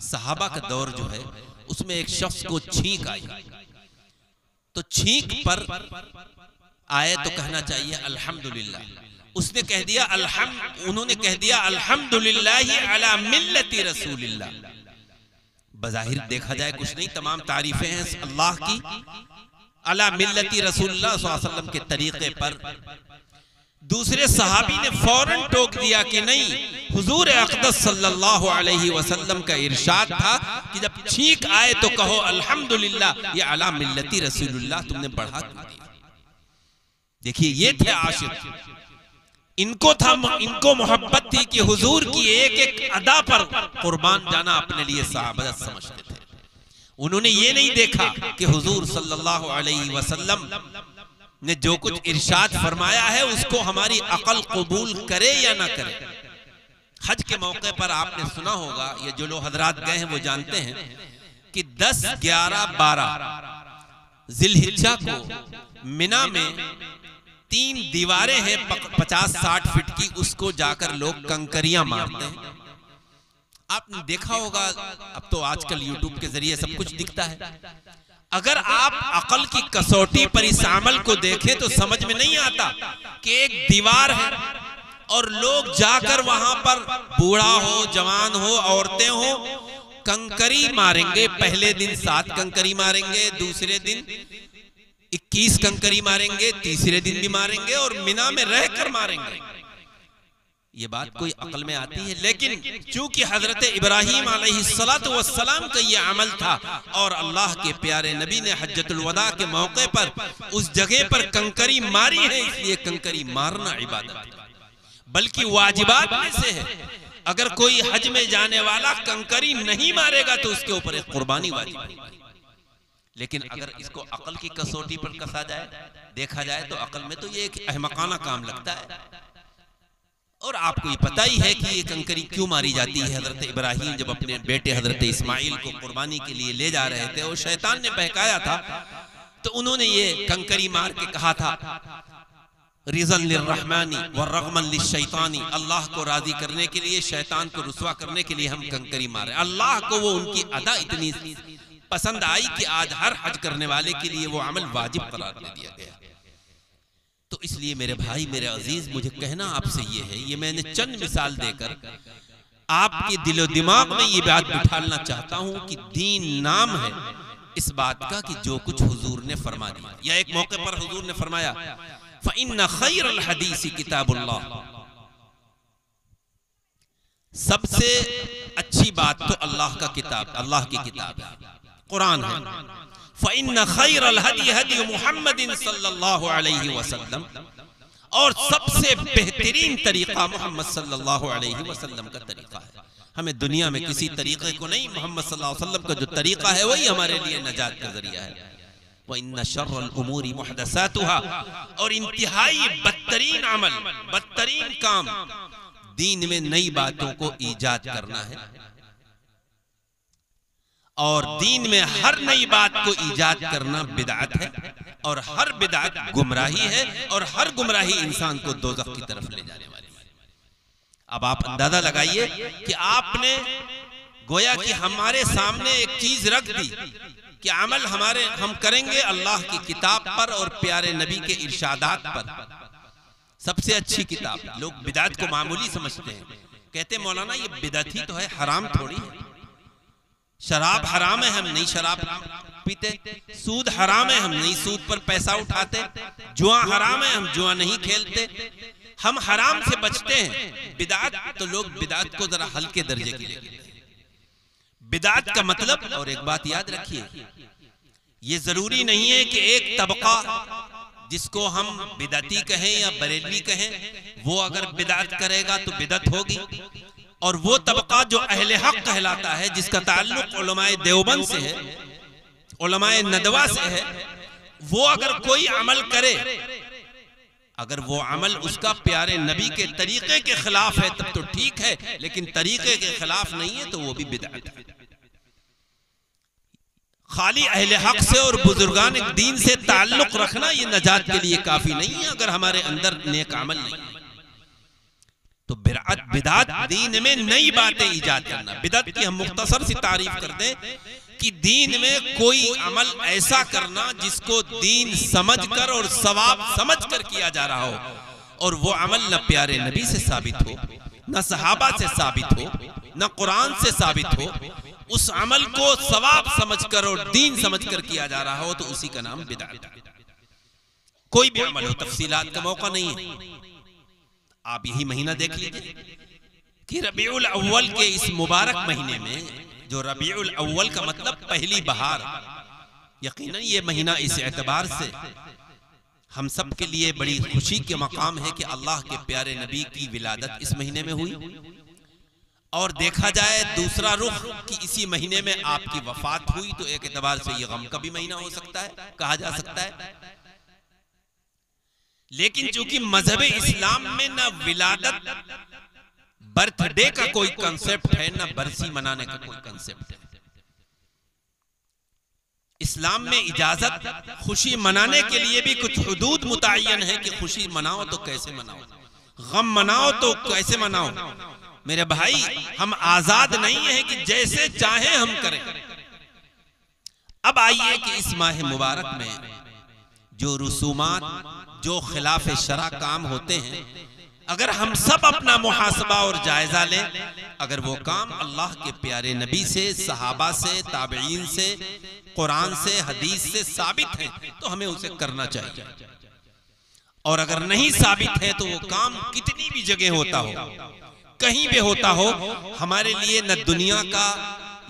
सहाबा का दौर जो है उसमें एक शख्स को छींक आई, तो छींक पर आए तो कहना चाहिए अल्हम्दुलिल्लाह। उसने कह दिया उन्होंने कह दिया अल्हम्दुलिल्लाहि अला मिल्लति रसूलिल्लाह। बज़ाहिर देखा जाए कुछ नहीं, तमाम तारीफें हैं अल्लाह की, अला मिल्लति रसूलिल्लाह सल्लल्लाहु अलैहि वसल्लम के तरीके पर। दूसरे सहाबी ने फौरन टोक दिया कि नहीं, हुजूर अक़दस सल्लल्लाहु अलैहि वसल्लम का इरशाद था कि जब छींक आए तो कहो अल्हम्दुलिल्लाह, ये अला मिल्लति रसूलिल्लाह तुमने बढ़ा क्यों दिया? देखिए ये थे आशिक। इनको मोहब्बत थी कि हुजूर की एक एक अदा पर कुर्बान जाना अपने लिए सआदत समझते थे। उन्होंने ये नहीं देखा कि हुजूर सल्लल्लाहु अलैहि वसल्लम ने जो कुछ इरशाद फरमाया है उसको हमारी अकल कबूल करे या ना करे। हज के मौके पर आपने सुना होगा, ये जो लोग हजरात गए हैं वो जानते हैं कि 10, 11, 12 जिलहिज्जा को मिना में 3 दीवारें हैं 50-60 फीट की, उसको जाकर लोग कंकरियां मारते हैं। आपने देखा होगा, अब तो आजकल यूट्यूब के जरिए सब कुछ दिखता है। अगर आप अकल की कसौटी पर इस अमल को देखें तो समझ में नहीं आता कि एक दीवार है और लोग जाकर वहां पर बूढ़ा हो, जवान हो, औरतें हो, कंकरी मारेंगे। पहले दिन 7 कंकरी मारेंगे, दूसरे दिन 21 कंकरी मारेंगे, तीसरे दिन भी मारेंगे और मिना में रहकर मारेंगे। ये बात कोई अकल में आती है? लेकिन चूंकि हजरत इब्राहीम अलैहिस्सलातु वस्सलाम का ये अमल था और अल्लाह के प्यारे नबी ने हज्जतुल वदा के मौके पर उस जगह पर कंकरी मारी है, इसलिए कंकरी मारना इबादत है, बल्कि वाजिबात में से है। अगर कोई हज में जाने वाला कंकरी नहीं मारेगा तो उसके ऊपर एक कुर्बानी वाजिब है। लेकिन अगर इसको अकल की कसौटी पर कसा जाए, देखा जाए, तो अकल में तो ये एक अहमकाना काम लगता है। और आपको ये पता ही है कि ये कंकरी क्यों मारी जाती है। हजरत इब्राहिम जब अपने बेटे हजरत इस्माइल को कुर्बानी के लिए ले जा रहे थे और शैतान ने बहकाया था, तो उन्होंने ये कंकरी मार के कहा था, रिज़न लिर्रहमानी व रग़मन लिश्शैतानी, अल्लाह को राजी करने के लिए, शैतान को रुस्वा करने के लिए हम कंकरी मारे। अल्लाह को वो उनकी अदा इतनी पसंद आई कि आज हर हज करने वाले के लिए वो अमल वाजिब करार दे दिया गया। तो इसलिए मेरे भाई, मेरे अजीज, मुझे कहना आपसे ये है, ये मैंने चंद मिसाल देकर आपके दिलो दिमाग में ये बात बिठालना चाहता हूं कि दीन नाम है इस बात का कि जो कुछ हुजूर ने फरमा दिया। या एक मौके पर हुजूर ने फरमाया, फ़इन्न खैरल हदीसी किताबुल्लाह, सबसे अच्छी बात तो अल्लाह का किताब, अल्लाह की किताब है, कुरान है। फ़इन्न खैरल हदी हदी मुहम्मदिन सल्लल्लाहु अलैहि वसल्लम, और सबसे बेहतरीन तरीका मोहम्मद सल्लल्लाहु अलैहि वसल्लम का तरीका है। हमें दुनिया में किसी तरीके को नहीं, मोहम्मद सल्लल्लाहु अलैहि वसल्लम का जो तरीका है वही हमारे लिए नजात का जरिया है। वइन्न शर्रल उमूरी मुहदसातुहा, और इंतहाई बदतरीन अमल, बदतरीन काम दीन में नई बातों को ईजाद करना है। और दीन में हर नई बात को ईजाद करना बिदअत है, और हर बिदअत गुमराही है, और हर गुमराही इंसान को दोज़ख की तरफ ले जाने वाली है। अब आप अंदाजा लगाइए कि आपने गोया कि हमारे सामने एक चीज रख दी कि अमल हम करेंगे अल्लाह की किताब पर और प्यारे नबी के इरशादात पर। सबसे अच्छी किताब। लोग बिदअत को मामूली समझते हैं, कहते मौलाना ये बिदअत ही तो है, हराम थोड़ी है। शराब हराम है, हम नहीं शराब पीते। सूद हराम है, हम नहीं सूद पर पैसा उठाते। जुआ हराम है, हम जुआ नहीं खेलते। हम हराम से बचते हैं। बिदअत, तो लोग बिदअत को जरा हल्के दर्जे की लेते हैं। बिदअत का मतलब, और एक बात याद रखिए, ये जरूरी नहीं है कि एक तबका जिसको हम बिदअती कहें या बरेलवी कहें, वो अगर बिदअत करेगा तो बिदअत होगी, और वो तबका जो अहले हक कहलाता है, जिसका ताल्लुक उलमाए देवबंद से है, उलमाए नदवा से है, वो अगर कोई अमल करे, अगर वो अमल उसका प्यारे नबी के तरीके के खिलाफ है तब तो ठीक है, लेकिन तरीके के खिलाफ नहीं है तो वो भी बिदअत है। खाली अहले हक से और बुजुर्गान दीन से ताल्लुक रखना ये नजात के लिए काफी नहीं है अगर हमारे अंदर नेक अमल नहीं है। तो बिदअत दीन में नई बातें ईजाद करना। बिदअत की हम मुख्तसर सी तारीफ कर दें कि दीन में कोई अमल ऐसा करना जिसको दीन समझकर और सवाब समझकर किया जा रहा हो, और वो अमल न प्यारे नबी से साबित हो, न सहाबा से साबित हो, न कुरान से साबित हो, उस अमल को सवाब समझकर और दीन समझकर किया जा रहा हो, तो उसी का नाम बिदअत है। कोई भी अमल हो, तफसीलात का मौका नहीं है। आप यही महीना देख लीजिए कि रबीउल अव्वल के इस मुबारक महीने में, जो रबीउल अव्वल का मतलब पहली बहार, यकीनन ये महीना इस एतबार से हम सब के लिए बड़ी खुशी के मकाम है कि अल्लाह के प्यारे नबी की विलादत इस महीने में हुई। और देखा जाए दूसरा रुख कि इसी महीने में आपकी वफात हुई, तो एक एतबार से ये गम का भी महीना हो सकता है, कहा जा सकता है। लेकिन चूंकि मजहब इस्लाम में न विलादत बर्थडे का कोई कंसेप्ट है, न बरसी मनाने का कोई कंसेप्ट है। इस्लाम में इजाजत खुशी मनाने के लिए भी कुछ हुदूद मुतय्यन है कि खुशी मनाओ तो कैसे मनाओ, गम मनाओ तो कैसे मनाओ। मेरे भाई, हम आजाद नहीं है कि जैसे चाहे हम करें। अब आइए कि इस माह मुबारक में जो रुसूमात, जो खिलाफ शरा काम होते हैं, अगर हम सब अपना मुहासबा और जायजा लें, अगर वो काम अल्लाह के प्यारे नबी से, सहाबा से, ताबईन से, कुरान से, हदीस से साबित है तो हमें उसे करना चाहिए। और अगर नहीं साबित है तो वो काम कितनी भी जगह होता हो, कहीं भी होता हो, हमारे लिए न दुनिया का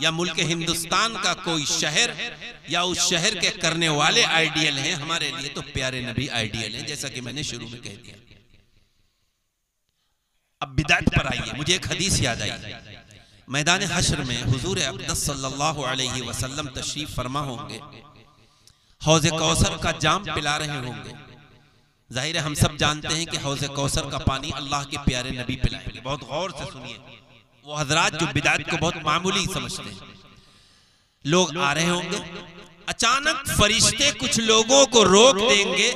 या मुल्क हिंदुस्तान का कोई शहर या उस शहर के करने वाले आइडियल हैं, हमारे लिए तो प्यारे नबी आइडियल हैं, जैसा कि मैंने शुरू में कह दिया। अब बिदात पर आइए, मुझे एक हदीस याद आई। मैदान हश्र में हुजूर अक़दस सल्लल्लाहु अलैहि वसल्लम तशरीफ फरमा होंगे, हौज़े कौसर का जाम पिला रहे होंगे। जाहिर है हम सब जानते हैं कि हौज़े कौसर का पानी अल्लाह के प्यारे नबी पिलाएंगे। बहुत गौर से सुनिए, वो हजरात जो बिदात को बहुत मामूली समझते हैं। लोग आ रहे होंगे, अचानक फरिश्ते कुछ लोगों को रोक देंगे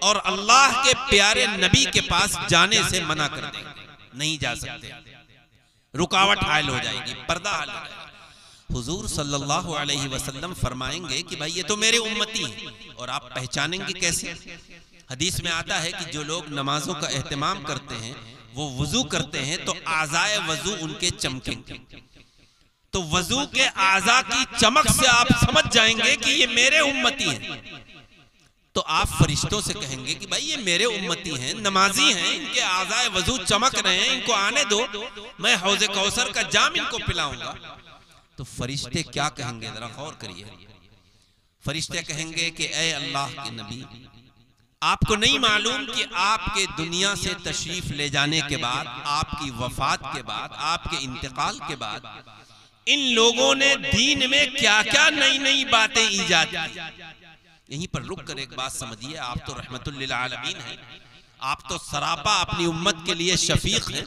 और अल्लाह के प्यारे नबी के पास जाने से मना कर देंगे, नहीं जा सकते, रुकावट हायल हो जाएगी, पर्दा हायल हो जाएगा। हुजूर सल्लल्लाहु अलैहि वसल्लम फरमाएंगे कि भाई ये तो मेरे उम्मती हैं। और आप पहचानेंगे कैसे? हदीस में आता है कि जो लोग नमाजों का एहतमाम करते हैं वो वजू करते हैं तो आज़ाए वजू उनके चमकेंगे। तो वजू के आज़ा की चमक से आप समझ जाएंगे कि ये मेरे उम्मती हैं। तो आप फरिश्तों से कहेंगे कि भाई ये मेरे उम्मती हैं, नमाजी हैं, इनके आज़ाए वजू चमक रहे हैं, इनको आने दो, मैं हौज़े कौसर का जाम इनको पिलाऊंगा। तो फरिश्ते क्या कहेंगे, जरा गौर करिए। फरिश्ते कहेंगे कि ए अल्लाह के नबी, आपको नहीं मालूम कि आपके दुनिया से तशरीफ ले जाने के बाद, आपकी वफात के बाद, आपके इंतकाल के बाद इन लोगों ने दीन में क्या क्या नई नई बातें ईजाद की। यहीं पर रुक कर एक बात समझिए, आप तो रहमतुल लिल आलमीन हैं, आप तो सरापा अपनी उम्मत के लिए शफीक हैं।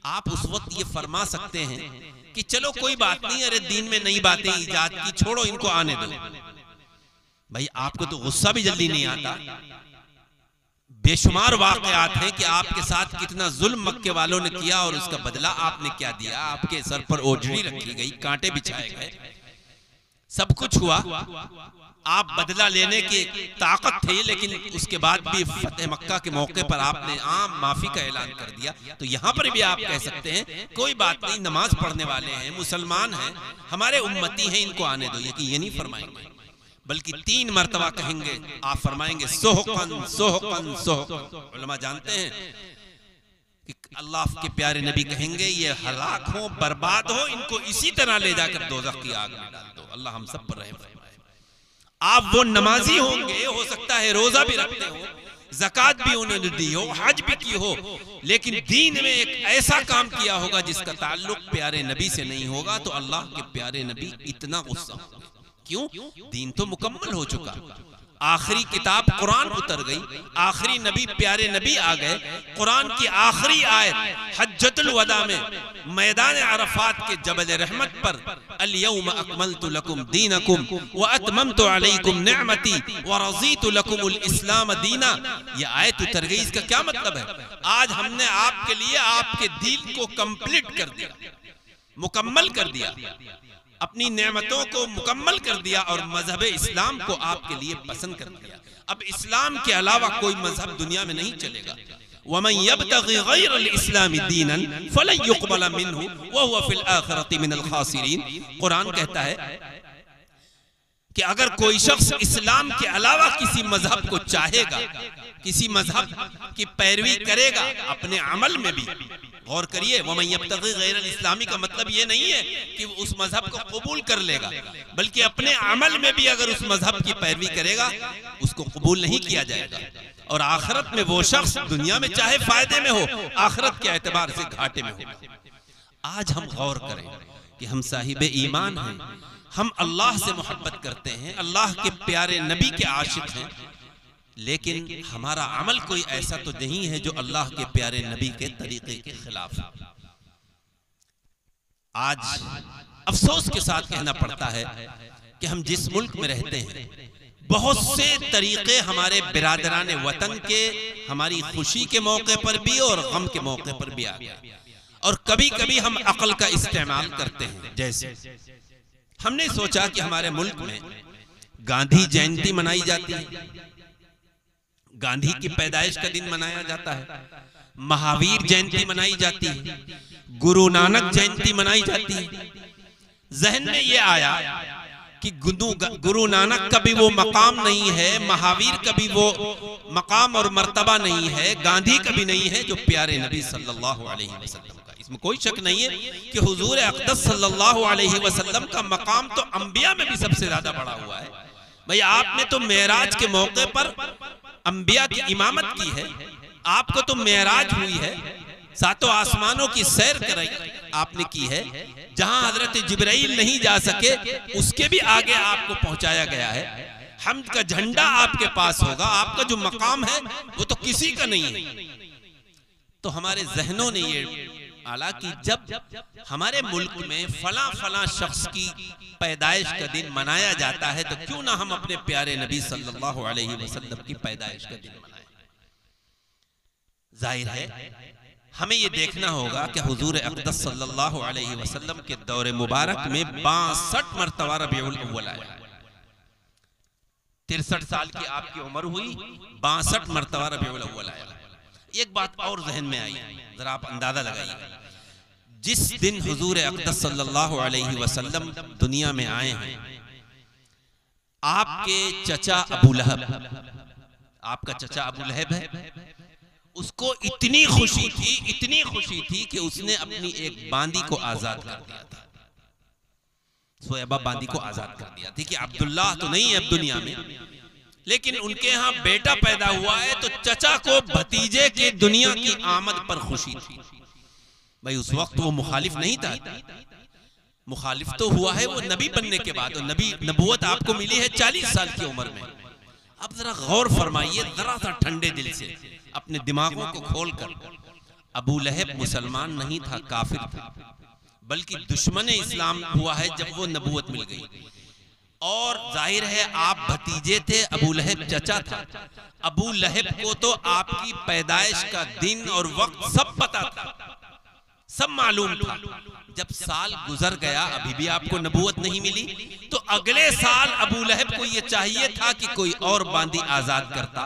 आप उस वक्त ये फरमा सकते हैं कि चलो कोई बात नहीं, अरे दीन में नई बातें ईजाद की, छोड़ो इनको आने दो। भाई आपको तो गुस्सा भी जल्दी नहीं आता। बेशुमार वाक़यात हैं कि आपके साथ कितना जुल्म मक्के वालों ने किया और उसका बदला आपने क्या दिया। आपके सर पर ओढ़नी रखी गई, कांटे बिछाए गए, सब कुछ हुआ, आप बदला लेने की ताकत थे, लेकिन उसके बाद भी फतेह मक्का के मौके पर आपने आम माफी का ऐलान कर दिया। तो यहाँ पर भी आप कह सकते हैं कोई बात नहीं, नमाज पढ़ने वाले हैं, मुसलमान हैं, हमारे उम्मती हैं, इनको आने दो। ये नहीं फरमाएंगे, बल्कि 3 मरतबा कहेंगे। आप फरमाएंगे सोहकन सोहकन सोहकन। उलमा जानते हैं कि अल्लाह के प्यारे नबी कहेंगे ये हलाक हो, बर्बाद हो, इनको इसी तरह ले जाकर दोज़ख की आग में डाल दो। अल्लाह हम सब पर रहम फरमाए। आप वो नमाजी होंगे, हो सकता है रोजा भी रखते हो, ज़कात भी उन्होंने दी हो, हज भी की हो, लेकिन दीन में एक ऐसा काम किया होगा जिसका ताल्लुक प्यारे नबी से नहीं होगा, तो अल्लाह के प्यारे नबी इतना गुस्सा होंगे। क्यों? दीन तो मुकम्मल हो चुका, आखिरी किताब कुरान उतर गई, आखिरी नबी प्यारे नबी आ गए, कुरान की आखिरी आयत हज्जतुल वदा में मैदान अरफात के जबल रहमत पर अल-यौम अकमलतु लकुम दीनकुम व अतममतु अलैकुम निअमती व रज़ीतु लकुमुल इस्लाम दीना, ये आयत उतर गई। इसका क्या मतलब है? आज हमने आपके लिए आपके दीन को कंप्लीट कर दिया, मुकम्मल कर दिया, अपनी नेमतों को मुकम्मल कर दिया और मजहब इस्लाम को आपके लिए पसंद कर दिया। अब इस्लाम के अलावा कोई मजहब दुनिया में नहीं चलेगा। वमन यब्तगी गैरल इस्लामी दीनन फलन युक़बल मिन्हु व हुवा फिल आखिरति मिनल खासिरीन। कुरान कहता है कि अगर कोई शख्स इस्लाम के अलावा किसी मजहब को चाहेगा, किसी मजहब की पैरवी करेगा अपने अमल में भी, गौर करिए, वमन यब्तगी गैरल इस्लामी का मतलब ये नहीं है कि वो उस मजहब को कबूल कर लेगा, बल्कि अपने अमल में भी अगर उस मजहब की पैरवी करेगा उसको कबूल नहीं किया जाएगा। और आखिरत में वो शख्स दुनिया में चाहे फायदे में हो, आखिरत के एतबार से घाटे में हो। आज हम गौर करें कि हम साहिबे ईमान हैं, हम अल्लाह से मोहब्बत करते हैं, अल्लाह के प्यारे नबी के आशिक हैं, लेकिन हमारा अमल कोई ऐसा तो नहीं है जो अल्लाह के प्यारे नबी के तरीके के खिलाफ। आज अफसोस के साथ कहना पड़ता है कि हम जिस मुल्क में रहते हैं, बहुत से तरीके हमारे बिरादरान वतन के हमारी खुशी के मौके पर भी और गम के मौके पर भी आ गए। और कभी कभी हम अक्ल का इस्तेमाल करते हैं। जैसे हमने सोचा कि हमारे मुल्क में गांधी जयंती मनाई जाती है, गांधी की पैदाइश का दिन मनाया जाता है, महावीर जयंती मनाई जाती है, गुरु नानक जयंती मनाई जाती है। जहन में ये आया कि गुरु नानक का भी वो मकाम नहीं है, महावीर का भी वो मकाम और मर्तबा नहीं है, गांधी का भी नहीं है जो प्यारे नबी सल्लल्लाहु अलैहि वसल्लम का। इसमें कोई शक नहीं है कि हुजूर अक़दस सल्लल्लाहु अलैहि वसल्लम का मकाम तो अंबिया में भी सबसे ज्यादा बड़ा हुआ है। भाई आपने तो मेराज के मौके पर अंबिया की इमामत की है, आपको तो मेराज हुई है, सातों आसमानों की सैर कराई आपने की है। जहां हजरत जिब्राइल नहीं जा सके उसके भी आगे आपको पहुंचाया गया है। हम्द का झंडा आपके पास होगा, आपका जो मकाम है वो तो किसी का नहीं है। तो हमारे जहनों ने ये आला कि जब हमारे मुल्क में फला फला शख्स की पैदाइश का दिन मनाया जाता है तो क्यों ना हम अपने प्यारे नबी सल्लल्लाहु अलैहि वसल्लम की पैदाइश का दिन मनाएं। जाहिर है हमें ये देखना होगा कि हुजूर अक़दस सल्लल्लाहु अलैहि वसल्लम के दौरे मुबारक में 62 मरतबा रबीउल अव्वल आया। 63 साल की आपकी उम्र हुई, 62 मरतबा रबीउल अव्वल आया। एक बात और जहन में आई, जरा आप अंदाजा लगाइए। जिस दिन हुजूर अक़दस सल्लल्लाहु अलैहि वसल्लम दुनिया में आए हैं, आपके चचा अबू लहब, आपका चचा अबू लहब है, उसको इतनी खुशी थी कि उसने अपनी एक बांदी को आजाद कर दिया था। सोयबा बांदी को आजाद कर दिया थी कि अब्दुल्लाह तो नहीं है अब दुनिया में, लेकिन उनके यहाँ बेटा पैदा हुआ है तो चचा को भतीजे के दुनिया की आमद पर खुशी थी। भाई उस वक्त वो मुखालिफ नहीं था, मुखालिफ तो हुआ है वो नबी बनने के बाद। नबी नबूवत आपको मिली है 40 साल की उम्र में। अब जरा गौर फरमाइए, जरा सा ठंडे दिल से अपने दिमागों को खोलकर। अबू लहब मुसलमान नहीं था, काफिर था, बल्कि दुश्मन इस्लाम हुआ है जब वो नबूवत मिल गई। और जाहिर है आप भतीजे थे, अबू लहब चचा था। अबू लहब को तो आपकी पैदाइश का दिन और वक्त सब पता था, सब मालूम था। जब साल गुजर गया, अभी भी आपको नबूवत नहीं मिली, तो अगले साल अबू लहब को यह चाहिए था कि कोई और बांदी आजाद करता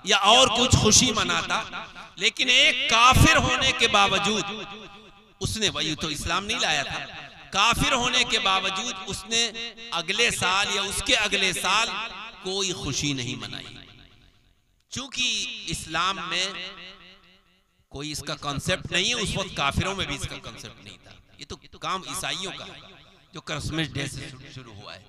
या और कुछ खुशी मनाता, लेकिन एक काफिर होने के बावजूद उसने, वही तो इस्लाम नहीं लाया था, काफिर होने के बावजूद उसने अगले साल या उसके अगले साल कोई खुशी नहीं मनाई। चूंकि इस्लाम में कोई इसका कॉन्सेप्ट नहीं है, उस वक्त काफिरों में भी इसका कॉन्सेप्ट नहीं था। ये तो काम ईसाइयों का है जो क्रिसमस डे से शुरू हुआ है।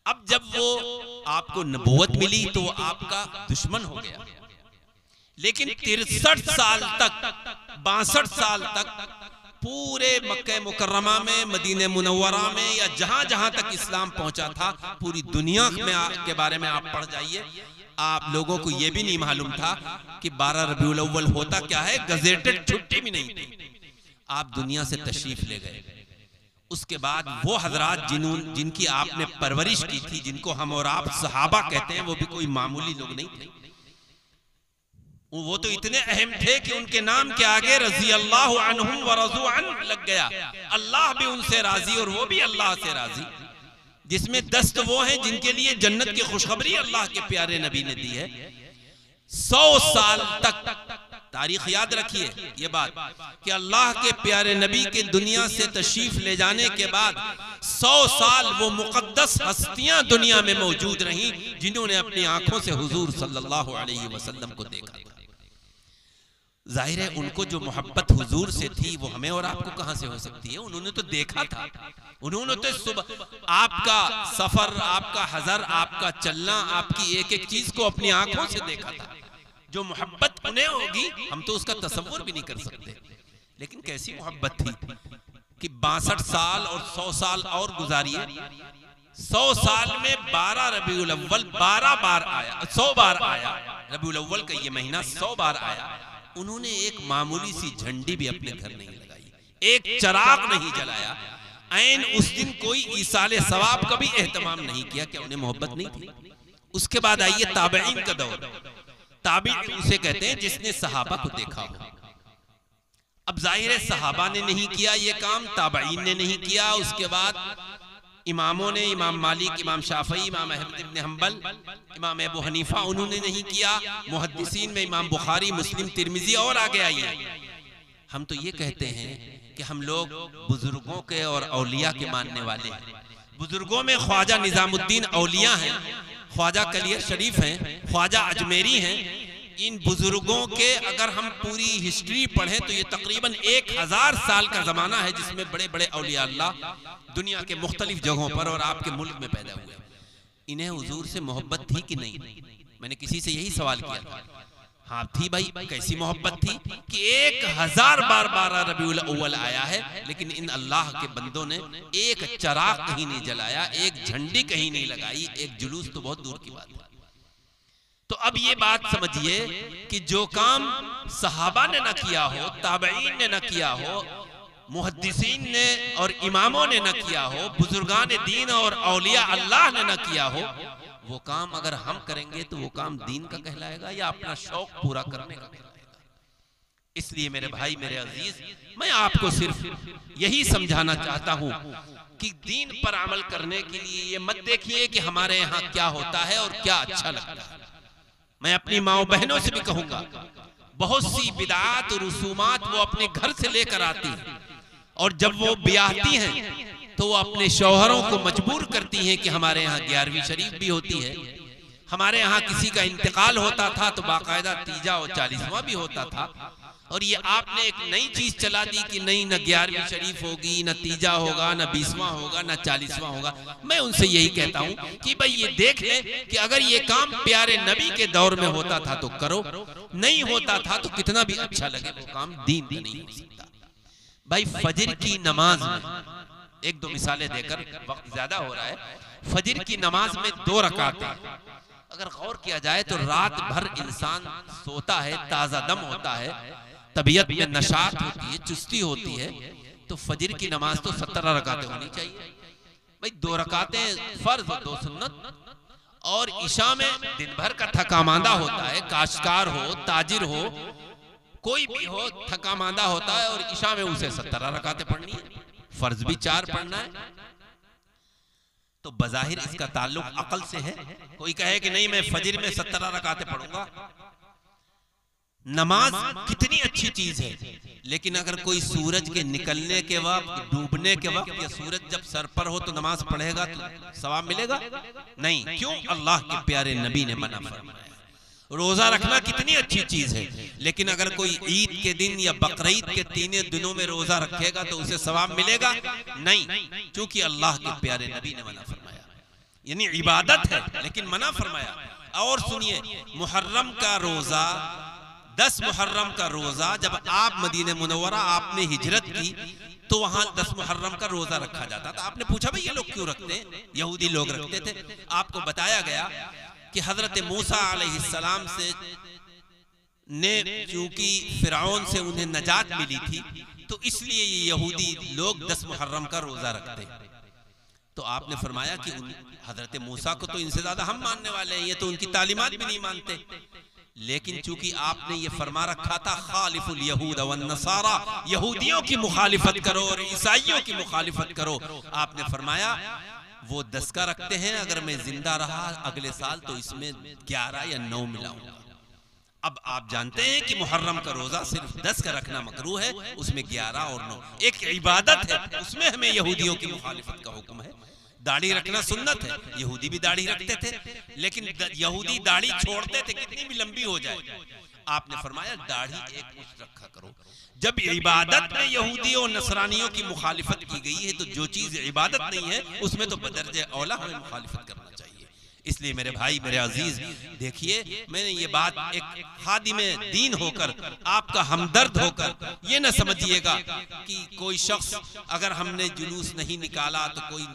अब जब वो आपको नबूवत मिली तो वो आपका दुश्मन हो गया, लेकिन 63 साल तक, 62 साल तक पूरे मक्का मुकर्रमा में, मदीने मुनव्वरा में या जहां जहां तक इस्लाम पहुंचा था, पूरी दुनिया में के बारे में आप पढ़ जाइए, आप लोगों को यह भी नहीं मालूम था कि 12 रबीउल अव्वल होता क्या है। गजेटेड छुट्टी भी नहीं थी। आप दुनिया से तशरीफ ले गए। उसके बाद वो हजरात जिनकी आपने परवरिश की थी, जिनको हम और आप सहाबा कहते हैं, वो भी कोई मामूली लोग नहीं थे। वो तो इतने अहम थे कि उनके नाम के आगे रज़ी अल्लाहु अन्हुम व रज़ू अन्हु लग गया। अल्लाह भी उनसे राजी और वो भी अल्लाह से राजी। जिसमें 10 वो हैं जिनके लिए जन्नत की खुशखबरी अल्लाह के प्यारे नबी ने दी है। 100 साल तक तारीख याद रखिए ये बात कि अल्लाह के प्यारे नबी के दुनिया से तशरीफ ले जाने के बाद 100 साल वो मुकद्दस हस्तियां दुनिया में मौजूद रहीं जिन्होंने अपनी आंखों से हुजूर सल्लल्लाहु अलैहि वसल्लम को देखा। जाहिर है उनको जो मोहब्बत हुजूर से थी वो हमें और आपको कहां से हो सकती है। उन्होंने तो देखा था, उन्होंने तो सुबह आपका सफर, आपका हजर, आपका चलना, आपकी एक एक चीज को अपनी आंखों से देखा था। जो मोहब्बत उन्हें होगी हम तो उसका तसव्वुर भी नहीं कर सकते। लेकिन कैसी मोहब्बत थी कि 62 साल और 100 साल और गुजारिए। 100 साल में 12 रबीउल अव्वल 12 बार आया, 100 बार आया। रबीउल अव्वल का ये महीना 100 बार आया। उन्होंने एक मामूली सी झंडी भी अपने घर नहीं लगाई, एक चिराग नहीं जलाया। ऐन उस दिन कोई ईसाले सवाब का भी एहतमाम नहीं किया। क्या उन्हें मोहब्बत नहीं थी? उसके बाद आइए ताबईन का दौर। ताबईन उसे कहते हैं जिसने सहाबा को देखा हो। अब जाहिर है सहाबा ने नहीं किया ये काम, ताबईन ने नहीं किया। उसके बाद इमामों ने, इमाम मालिक, इमाम शाफई, इमाम अहमद इब्न हंबल, इमाम अबू हनीफा, उन्होंने नहीं किया। मुहद्दिसीन में इमाम बुखारी, मुस्लिम, तिरमिजी और आगे आइए। हम तो ये कहते हैं कि हम लोग बुजुर्गों के और औलिया के मानने वाले हैं। बुजुर्गों में ख्वाजा निजामुद्दीन औलिया हैं, ख्वाजा कलियर शरीफ हैं, ख्वाजा अजमेरी हैं। इन बुजुर्गों के अगर हम पूरी हिस्ट्री पढ़ें तो ये तकरीबन 1000 साल का जमाना है जिसमें बड़े बड़े औलिया अल्लाह दुनिया के मुख्तलिफ जगहों पर और आपके मुल्क में पैदा हुए। इन्हें हुजूर से मोहब्बत थी कि नहीं? मैंने किसी से यही सवाल किया था। हाँ थी भाई, कैसी मोहब्बत थी कि 1000 बार 12 रबीउल अव्वल आया है, लेकिन इन अल्लाह के बंदों ने एक चराग कहीं नहीं जलाया, एक झंडी कहीं नहीं लगाई, एक जुलूस तो बहुत दूर की बात है। तो अब ये बात समझिए कि जो काम सहाबा ने न किया हो, ताबईन ने न किया हो, मुहद्दिसीन ने और इमामों ने न किया हो, बुजुर्गान दीन और औलिया अल्लाह ने न किया हो, वो काम अगर हम करेंगे तो वो काम दीन का कहलाएगा या अपना शौक पूरा करने का कहलाएगा। इसलिए मेरे भाई, मेरे अजीज, मैं आपको सिर्फ यही समझाना चाहता हूं कि दीन पर अमल करने के लिए ये मत देखिए कि हमारे यहाँ क्या होता है और क्या अच्छा लगता है। मैं अपनी माओ बहनों से भी कहूंगा, बहुत सी बिदात और रसूमात वो अपने घर से लेकर आती हैं, और जब वो ब्याहती हैं तो वो अपने शौहरों को मजबूर करती हैं कि हमारे यहाँ 11वीं शरीफ भी होती है, हमारे यहाँ किसी का इंतकाल होता था तो बाकायदा तीजा और 40वां भी होता था, और ये आपने एक नई चीज चला दी कि नहीं, न 11वीं शरीफ होगी, न तीजा होगा, न 20वां होगा, न 40वां होगा। मैं उनसे यही कहता हूं कि भाई ये देख ले कि अगर ये काम प्यारे नबी के दौर में होता था तो करो, नहीं होता था तो कितना भी अच्छा लगे वो काम दीन का नहीं हो सकता। भाई फजर की नमाज में एक दो मिसालें देकर, वक्त ज्यादा हो रहा है, फजर की नमाज में 2 रकातें अगर गौर किया जाए तो रात भर इंसान सोता है, ताजा दम होता है, तबीयत में नशात होती है, चुस्ती होती है, तो फजर की नमाज तो 17 रकातें होनी चाहिए। भाई 2 रकातें फर्ज और 2 सुन्नत। और ईशा में दिन भर का थका मांदा होता है, काश्तकार हो, ताजिर हो, कोई भी हो, थका मांदा होता है, और ईशा में उसे 17 रकातें पढ़नी है, फर्ज भी 4 पढ़ना है। तो बजाहिर इसका ताल्लुक अकल से है। कोई कहे कि नहीं मैं फजर में 17 रकातें पढ़ूंगा, नमाज कितनी अच्छी चीज है, लेकिन अगर कोई सूरज के निकलने के वक्त, डूबने के वक्त, या सूरज जब सर पर हो तो नमाज पढ़ेगा तो सवाब मिलेगा? नहीं। क्यों? अल्लाह के प्यारे नबी ने मना फरमाया। रोजा रखना कितनी अच्छी चीज है, लेकिन अगर कोई ईद के दिन या बकरीद के 3 दिनों में रोजा रखेगा तो उसे सवाब मिलेगा? नहीं, क्योंकि अल्लाह के प्यारे नबी ने मना फरमाया। यानी इबादत है लेकिन मना फरमाया। और सुनिए, मुहर्रम का रोजा, 10 मुहर्रम का रोजा, जब आप मदीने मुनव्वरा आपने हिजरत की तो वहां 10 मुहर्रम का रोजा रखा जाता था। आपने पूछा भाई ये लोग क्यों रखते हैं? यहूदी लोग रखते थे। आपको बताया गया कि हजरत मूसा अलैहिस्सलाम से ने चूंकि फिरौन से उन्हें नजात मिली थी, तो इसलिए ये यहूदी लोग 10 मुहर्रम का रोजा रखते। तो आपने फरमाया कि हजरत मूसा को तो इनसे ज्यादा हम मानने वाले हैं, ये तो उनकी तालीमात भी नहीं मानते। लेकिन चूंकि आपने ये फरमा रखा था खालिफुल यहूद वन नसारा, यहूदियों की मुखालिफत करो और ईसाइयों की मुखालिफत करो, आपने फरमाया वो 10 का रखते हैं, अगर मैं जिंदा रहा अगले साल तो इसमें 11 या 9 मिलाऊंगा। अब आप जानते हैं कि मुहर्रम का रोजा सिर्फ 10 का रखना मकरूह है, उसमें 11 और 9 एक इबादत है, उसमें हमें यहूदियों की मुखालिफत का हुक्म है। दाढ़ी रखना सुन्नत है, यहूदी भी दाढ़ी रखते थे, लेकिन यहूदी दाढ़ी छोड़ते थे कितनी भी लंबी हो जाए। आपने फरमाया दाढ़ी एक मुश्त रखा करो। जब इबादत में यहूदी और नसरानियों की मुखालिफत की गई है तो जो चीज इबादत नहीं है उसमें तो बदरजे औला हमें मुखालिफत करना चाहिए। इसलिए मेरे भाई, मेरे अजीज, देखिए मैंने ये बात एक खादिमे दीन होकर, आपका हमदर्द होकर, ये न समझिएगा कि कोई शख्स अगर हमने जुलूस नहीं निकाला तो कोई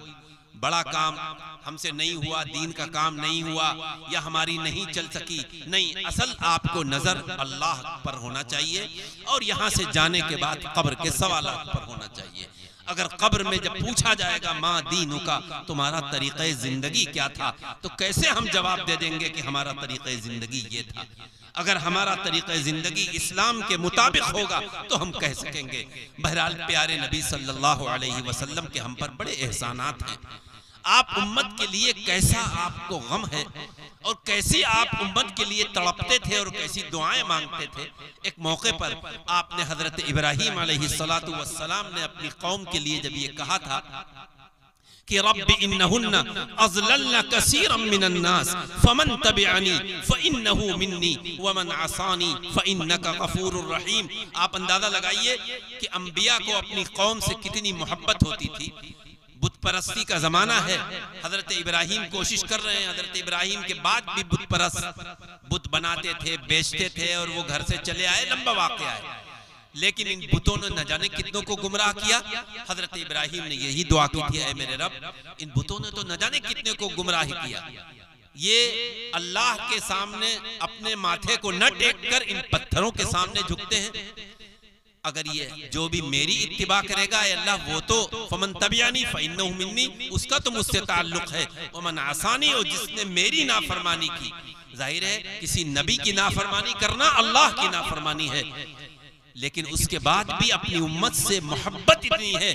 बड़ा काम हमसे नहीं हुआ, दीन का काम नहीं हुआ या हमारी नहीं चल सकी। नहीं, असल आपको नजर अल्लाह पर होना चाहिए और यहाँ से जाने के बाद कब्र के सवालात पर होना चाहिए। अगर कब्र में जब पूछा जाएगा माँ दीनु का, तुम्हारा तरीक़े जिंदगी क्या था, तो कैसे हम जवाब दे देंगे कि हमारा तरीक़े जिंदगी ये था। अगर हमारा तरीक़े जिंदगी इस्लाम के मुताबिक होगा तो हम कह सकेंगे। बहरहाल प्यारे नबी सल्लल्लाहु अलैहि वसल्लम के हम पर बड़े एहसानात हैं। आप उम्मत के लिए कैसा आपको गम है और कैसी आप उम्मत के लिए तड़पते थे और कैसी दुआएं मांगते थे। एक मौके पर आपने हजरत इब्राहीम अलैहिस्सलातु वस्सलाम ने अपनी कौम के लिए जब ये कहा था कि रब्बि इन्नहुन्ना अज़लल्ना कसीरम मिनन नास फमन तबिअनी फइन्नहु मिन्नी वमन असानी फइन्नका गफूरुर रहीम। आप अंदाजा लगाइए कि अंबिया को अपनी कौम से कितनी मोहब्बत होती थी। बुत परस्ती का जमाना है। हजरत इब्राहिम कोशिश कर रहे हैं, हजरत इब्राहिम के बाद भी बुत परस्त बुत बनाते थे, बेचते थे और वो घर से चले आए, लंबा वाकया है। लेकिन इन बुतों ने न जाने कितनों को गुमराह किया। हजरत इब्राहिम ने यही दुआ की थी, ऐ मेरे रब, इन बुतों ने तो न जाने कितने को गुमराह किया। ये अल्लाह के सामने अपने माथे को न टेक कर इन पत्थरों के सामने झुकते हैं। अगर ये जो भी मेरी इत्तिबा करेगा अल्लाह, वो तो फमन तबियानी फइन्नहु मिन्नी, उसका तो मुझसे ताल्लुक है। वमन आसानी, और जिसने मेरी नाफरमानी की, जाहिर है किसी नबी की नाफरमानी करना अल्लाह की नाफरमानी है। लेकिन उसके बाद भी अपनी उम्मत से मोहब्बत इतनी है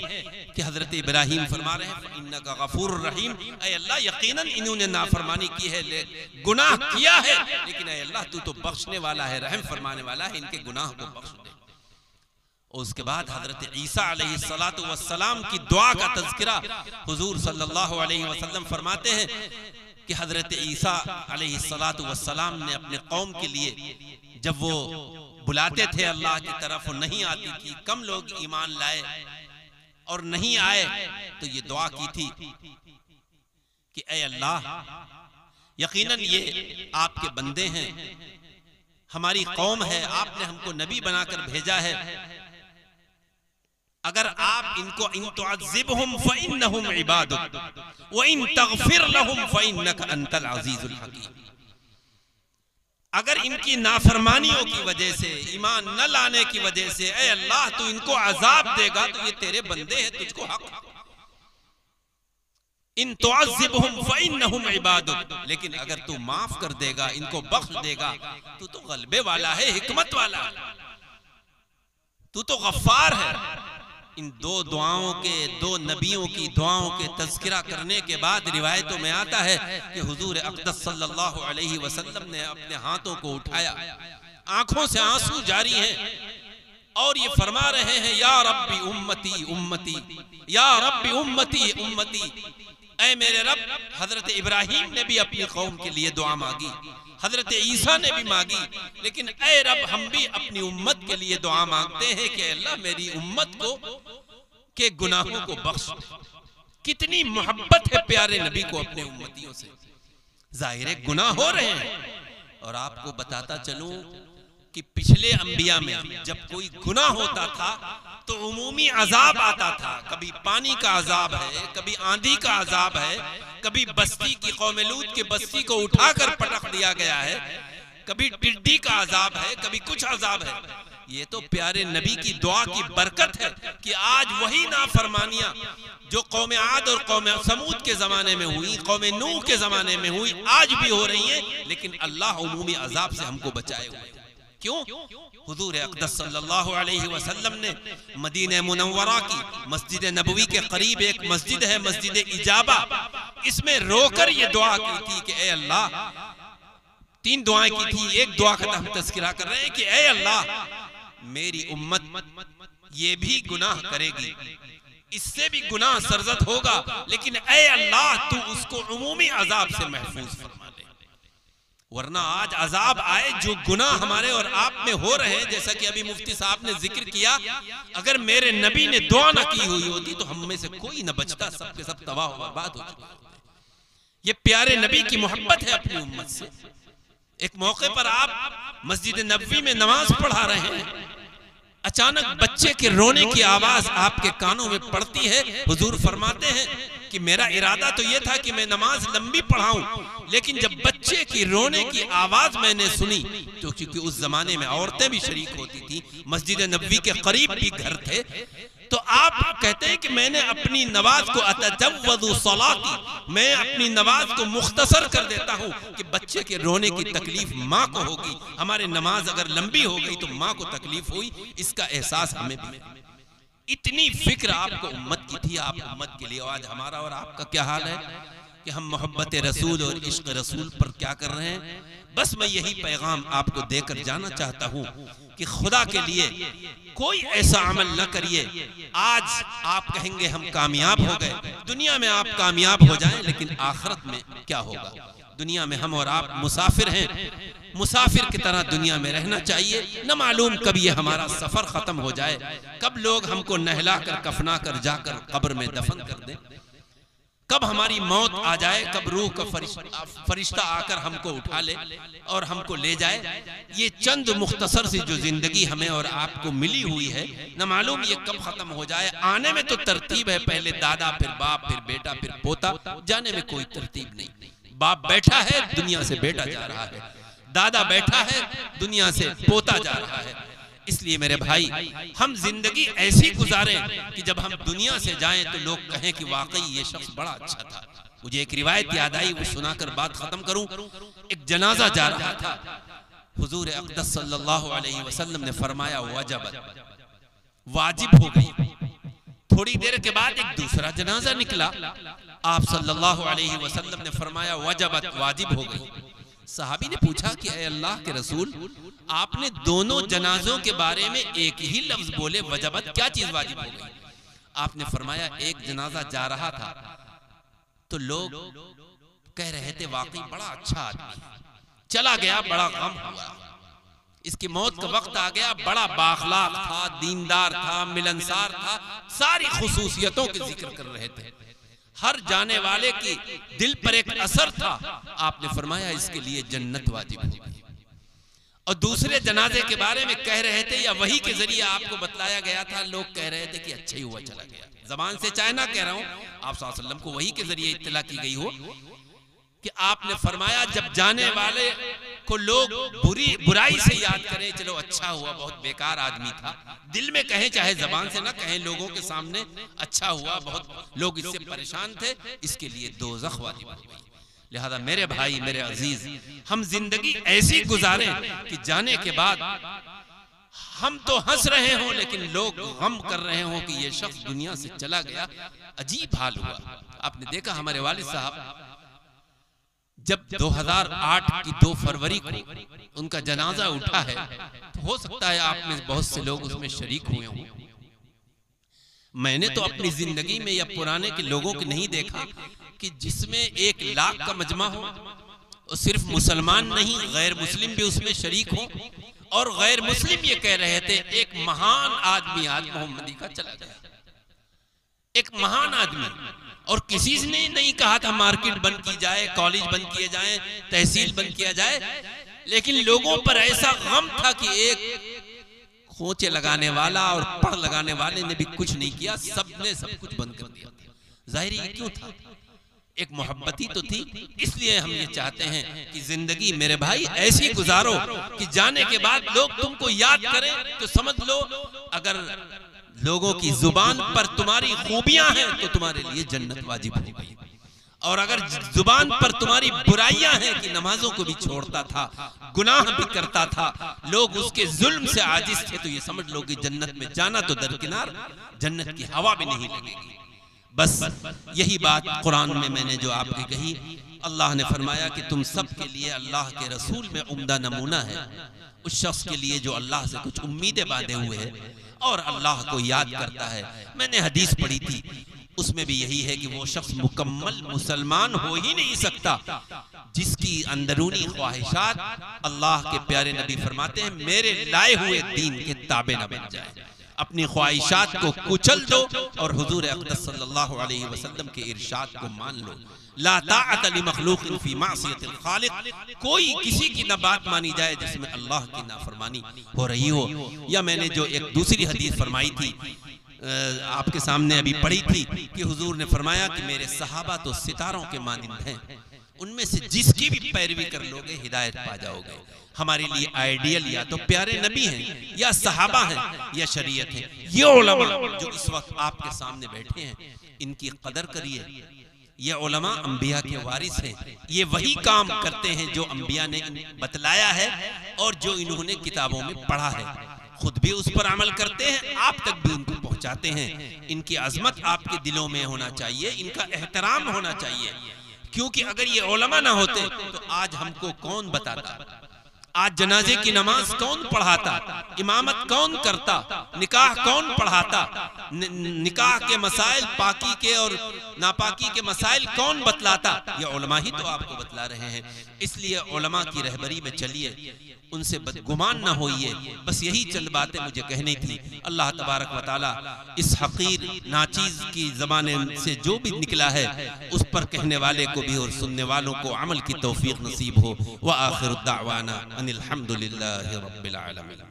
कि हजरत इब्राहिम फरमा रहे हैं इन्नका गफूर रहीम, ऐ अल्लाह यकीनन इन्होंने नाफरमानी की है, गुनाह किया है, लेकिन ऐ अल्लाह तू तो बख्शने वाला है, रहम फरमाने वाला है, इनके गुनाह को बख्श दे। और उसके बाद हजरत ईसा अलैहिस्सलातु वस्सलाम की दुआ का तज़किरा हुजूर सल्लल्लाहु अलैहि वसल्लम फरमाते हैं कि हजरत ईसा अलैहिस्सलातु वस्सलाम ने अपने कौम के लिए जब वो बुलाते थे अल्लाह की तरफ, नहीं आती थी, कम लोग ईमान लाए और नहीं आए, तो ये दुआ की थी कि ऐ अल्लाह, यकीनन ये आपके बंदे हैं, हमारी कौम है, आपने हमको नबी बनाकर भेजा है, अगर आप इनको इन तुअज़्ज़िबहुम फ़इन्नहुम इबादुक व इन तग़फ़िर लहुम फ़इन्नका अंतल अज़ीज़ुल हकीम, अगर इनकी नाफरमानियों की वजह से, ईमान न लाने की वजह से ऐ अल्लाह तू इनको अजाब देगा तो ये तेरे बंदे हैं, तुझको हक। इन तुअज़्ज़िबहुम फ़इन्नहुम इबादुक, लेकिन अगर तू माफ कर देगा, इनको बख्श देगा, तू तो गलबे वाला है, हिकमत वाला है, तू तो गफ्फार है। इन दो दुआओं के, दो नबियों की दुआओं के तज़किरा करने के बाद रिवायतों में आता है कि हुजूर अक़दस सल्लल्लाहु अलैहि वसल्लम ने अपने हाथों को उठाया, आंखों से आंसू जारी हैं और ये फरमा रहे हैं या रब्बी उम्मती उम्मती, या रब्बी उम्मती उम्मती, ऐ मेरे रब। हजरत इब्राहिम ने भी अपनी कौम के लिए दुआ मांगी, हजरत ईसा ने भी मांगी, लेकिन ऐ रब हम भी अपनी उम्मत के लिए दुआ मांगते हैं कि अल्लाह मेरी उम्मत को के गुनाहों को बख्श। कितनी मोहब्बत है प्यारे नबी को अपने उम्मतियों से। जाहिर है गुनाह हो रहे हैं। और आपको बताता चलूं कि पिछले अंबिया में जब कोई गुनाह होता था तो उमूमी अजाब आता था। कभी पानी का अजाब है, कभी आंधी का अजाब है, कभी बस्ती की कौम लूत की बस्ती को उठाकर पटक दिया गया है, कभी टिड्डी का अजाब है, कभी कुछ अजाब है। ये तो प्यारे नबी की दुआ की बरकत है कि आज वही नाफरमानियां जो कौम आद और कौम समूद के जमाने में हुई, कौम नूह के जमाने में हुई, आज भी हो रही हैं। लेकिन अल्लाह उमूमी अजाब से हमको बचाए हुए। क्यों? हुजूर अक़दस सल्लल्लाहु अलैहि वसल्लम ने मदीने मुनव्वरा की मस्जिद नबवी के करीब एक मस्जिद है, मस्जिद इजाबा, इसमें रोकर ये दुआ की थी कि ए अल्लाह, तीन दुआएं की थी। एक दुआ का हम तज़किरा कर रहे हैं कि ए अल्लाह मेरी उम्मत ये भी गुनाह करेगी, इससे भी गुनाह सरजद होगा, लेकिन ए अल्लाह तू उसको उमूमी अजाब से महफूज फरमा ले, वरना आज अजाब आए जो गुनाह हमारे और आप में हो रहे हैं। जैसा कि अभी मुफ्ती साहब ने जिक्र किया, अगर मेरे नबी ने दुआ न की हुई होती तो हम में से कोई न बचता, सबके सब तबाह और बर्बाद हो चुके होते। ये प्यारे नबी की मोहब्बत है अपनी उम्मत से। एक मौके पर आप मस्जिद नबवी में नमाज पढ़ा रहे हैं, अचानक बच्चे के रोने की आवाज आपके कानों में पड़ती है। हुजूर फरमाते हैं कि मेरा इरादा तो यह था कि मैं नमाज लंबी पढ़ाऊं, लेकिन जब बच्चे की रोने की आवाज मैंने सुनी, तो क्योंकि उस जमाने में औरतें भी शरीक होती थी, मस्जिद नबवी के करीब भी घर थे, तो आप कहते हैं कि मैंने अपनी नमाज को अतजव्वज़ु सलाती, मैं अपनी नमाज को मुख्तसर कर देता हूं कि बच्चे के रोने की तकलीफ माँ को होगी। हमारे नमाज अगर लंबी हो गई तो माँ को तकलीफ हुई, इसका एहसास हमें भी। इतनी फिक्र आपको उम्मत की थी, आप उम्मत के लिए। आज हमारा और आपका क्या हाल है कि हम मोहब्बत रसूल और इश्क रसूल पर क्या कर रहे हैं। बस मैं यही पैगाम आपको देकर जाना चाहता हूं कि खुदा के लिए कोई ऐसा अमल न करिए। आज आप कहेंगे हम कामयाब हो गए, दुनिया में आप कामयाब हो जाएं, लेकिन आखिरत में क्या होगा। दुनिया में हम और आप मुसाफिर हैं, मुसाफिर की तरह दुनिया में रहना चाहिए। न मालूम कब ये हमारा सफर खत्म हो जाए, कब लोग हमको नहला कर कफना कर जाकर कब्र में दफन कर दें। कब हमारी मौत आ जाए, कब रूह का फरिश्ता आकर हमको उठा ले और हमको ले जाए। ये चंद मुख्तसर सी जो जिंदगी हमें और आपको मिली हुई है, न मालूम ये कब खत्म हो जाए। आने में तो तरतीब है, पहले दादा, फिर बाप, फिर बेटा, फिर पोता। जाने में कोई तरतीब नहीं। बाप बैठा है, दुनिया से बेटा जा रहा है, दादा बैठा है, दुनिया से पोता जा रहा है। इसलिए मेरे भाई, हम जिंदगी ऐसी गुजारें कि जब हम दुनिया से जाएं तो लोग कहें कि वाकई ये शख्स बड़ा अच्छा था। मुझे एक रिवायत याद आई, वो सुनाकर बात खत्म करूं। एक जनाजा जा रहा था, हुजूर अक़दस सल्लल्लाहु अलैहि वसल्लम ने फरमाया वजबत, वाजिब हो गई। थोड़ी देर के बाद एक दूसरा जनाजा निकला, आप सल्लल्लाहु अलैहि वसल्लम ने फरमाया वजबत, वाजिब हो गई। सहाबी ने पूछा कि ऐ अल्लाह के रसूल, आपने दोनों जनाजों के बारे में एक ही लफ्ज बोले वजबत, क्या चीज वाजिब हो गई? आपने फरमाया एक जनाजा जा रहा था तो लोग कह रहे थे वाकई बड़ा अच्छा आदमी, चला गया बड़ा गम हुआ, इसकी मौत का वक्त आ गया, बड़ा बाखलाक था, दीनदार था, मिलनसार था, सारी खुसूसियतों के जिक्र कर रहे थे, हर जाने वाले की दिल पर एक असर था। आपने फरमाया इसके लिए जन्नत वाजिब हो गई। और दूसरे जनाजे के बारे में कह रहे थे, या वही के जरिए आपको बतलाया गया था, लोग कह रहे थे कि अच्छा ही हुआ चला गया। जबान से चाहे ना कह रहा हूं, आप सल्लल्लाहु अलैहि वसल्लम को वही के जरिए इत्तला की गई हो कि आपने फरमाया जब जाने वाले को लोग बुराई से याद करें, चलो अच्छा हुआ, बहुत बेकार आदमी था, दिल में कहें चाहे जबान से ना कहें, लोगों के सामने अच्छा हुआ, बहुत लोग इससे परेशान थे, इसके लिए दोज़ख वाजिब हो गई। लिहाजा मेरे भाई, मेरे अजीज, हम जिंदगी ऐसी गुजारें कि जाने के बाद हम तो हंस रहे हों लेकिन लोग गम कर रहे हों कि ये शख्स दुनिया से चला गया। अजीब हाल हुआ। आपने देखा हमारे वालिद साहब जब 2008 की 2 फरवरी को उनका जनाजा उठा है, तो हो सकता है आप में बहुत से लोग उसमें शरीक हुए हों। मैंने तो अपनी जिंदगी में या पुराने के लोगों को नहीं देखा कि जिसमें 1 लाख का मजमा हो, और सिर्फ मुसलमान नहीं गैर मुस्लिम भी उसमें शरीक हो, और गैर मुस्लिम ये कह रहे थे एक महान आदमी आज मोहम्मदी का चला गया, एक महान आदमी। और किसी ने नहीं कहा था मार्केट बंद की जाए, कॉलेज बंद किए जाए, तहसील बंद किया जाए, लेकिन लोगों पर ऐसा गम था कि एक खोचे लगाने वाला और पढ़ लगाने वाले ने भी कुछ नहीं किया, सबने सब कुछ बंद कर दिया। जाहिर ये क्यों था? एक मोहब्बती तो थी। इसलिए हम ये चाहते हैं कि जिंदगी मेरे भाई ऐसी गुजारो कि जाने के बाद लोग तुमको याद करें तो समझ लो अगर लोगों की जुबान पर तुम्हारी खूबियां हैं तो तुम्हारे लिए जन्नत वाजिब हो गई, और अगर जुबान पर तुम्हारी बुराइयां हैं कि नमाजों को भी छोड़ता था, गुनाह भी करता था, लोग उसके जुल्म से आजिज थे, तो ये समझ लो कि जन्नत में जाना तो दरकिनार, जन्नत की हवा भी नहीं लगेगी। बस यही बात कुरान में मैंने जो आपकी कही, अल्लाह ने फरमाया कि तुम सब के लिए अल्लाह के रसूल में उम्दा नमूना है, उस शख्स के लिए जो अल्लाह से कुछ उम्मीदें बांधे हुए है और अल्लाह को याद करता है। मैंने हदीस पढ़ी थी, उसमें भी यही है कि वो शख्स मुकम्मल मुसलमान हो ही नहीं सकता जिसकी अंदरूनी ख्वाहिशात, अल्लाह के प्यारे नबी फरमाते हैं, मेरे लाए हुए दीन के ताबे न बन जाए। अपनी ख्वाहिशात को कुचल दो और हुजूर अक़दस सल्लल्लाहु अलैहि वसल्लम के इरशाद को मान लो। ला ताअत लि मखलूक़िन फी मासियतिल खालिक़, कोई किसी की न बात मानी जाए जिसमें अल्लाह की नाफरमानी हो रही हो। या मैंने जो एक दूसरी हदीस फरमाई थी, आपके सामने अभी पढ़ी थी कि हुजूर ने फरमाया कि मेरे सहाबा तो सितारों के मानिंद हैं, उनमें से जिसकी भी पैरवी कर लोगे हिदायत पा जाओगे। हमारे लिए आइडियल या तो प्यारे नबी हैं, या सहाबा हैं, या शरीयत है। ये उलमा जो इस वक्त आपके सामने बैठे हैं, इनकी कदर करिए। ये उलमा अंबिया के वारिस हैं, ये वही काम करते हैं जो अंबिया ने बतलाया है और जो इन्होंने किताबों में पढ़ा है, खुद भी उस पर अमल करते हैं, आप तक भी उनको पहुंचाते हैं। इनकी अजमत आपके दिलों में होना चाहिए, इनका एहतराम होना चाहिए, क्योंकि अगर ये उलमा ना होते तो आज हमको कौन बताता, आज जनाजे की नमाज कौन पढ़ाता, इमामत कौन करता, निकाह कौन पढ़ाता, निकाह के मसाइल, पाकी के और नापाकी के मसाइल कौन बतलाता? ये उलमा ही तो आपको बतला रहे हैं। इसलिए उलमा की रहबरी में चलिए, उनसे बदगुमान ना होइए। बस यही चंद बातें मुझे कहनी थी। अल्लाह तबारक व तआला इस हकीर नाचीज की ज़बाने से जो भी निकला है उस पर कहने वाले को भी और सुनने वालों को अमल की तौफीक नसीब हो। व आखिरु दावाना अनिल हम्दुलिल्लाहि रब्बिल आलमीन।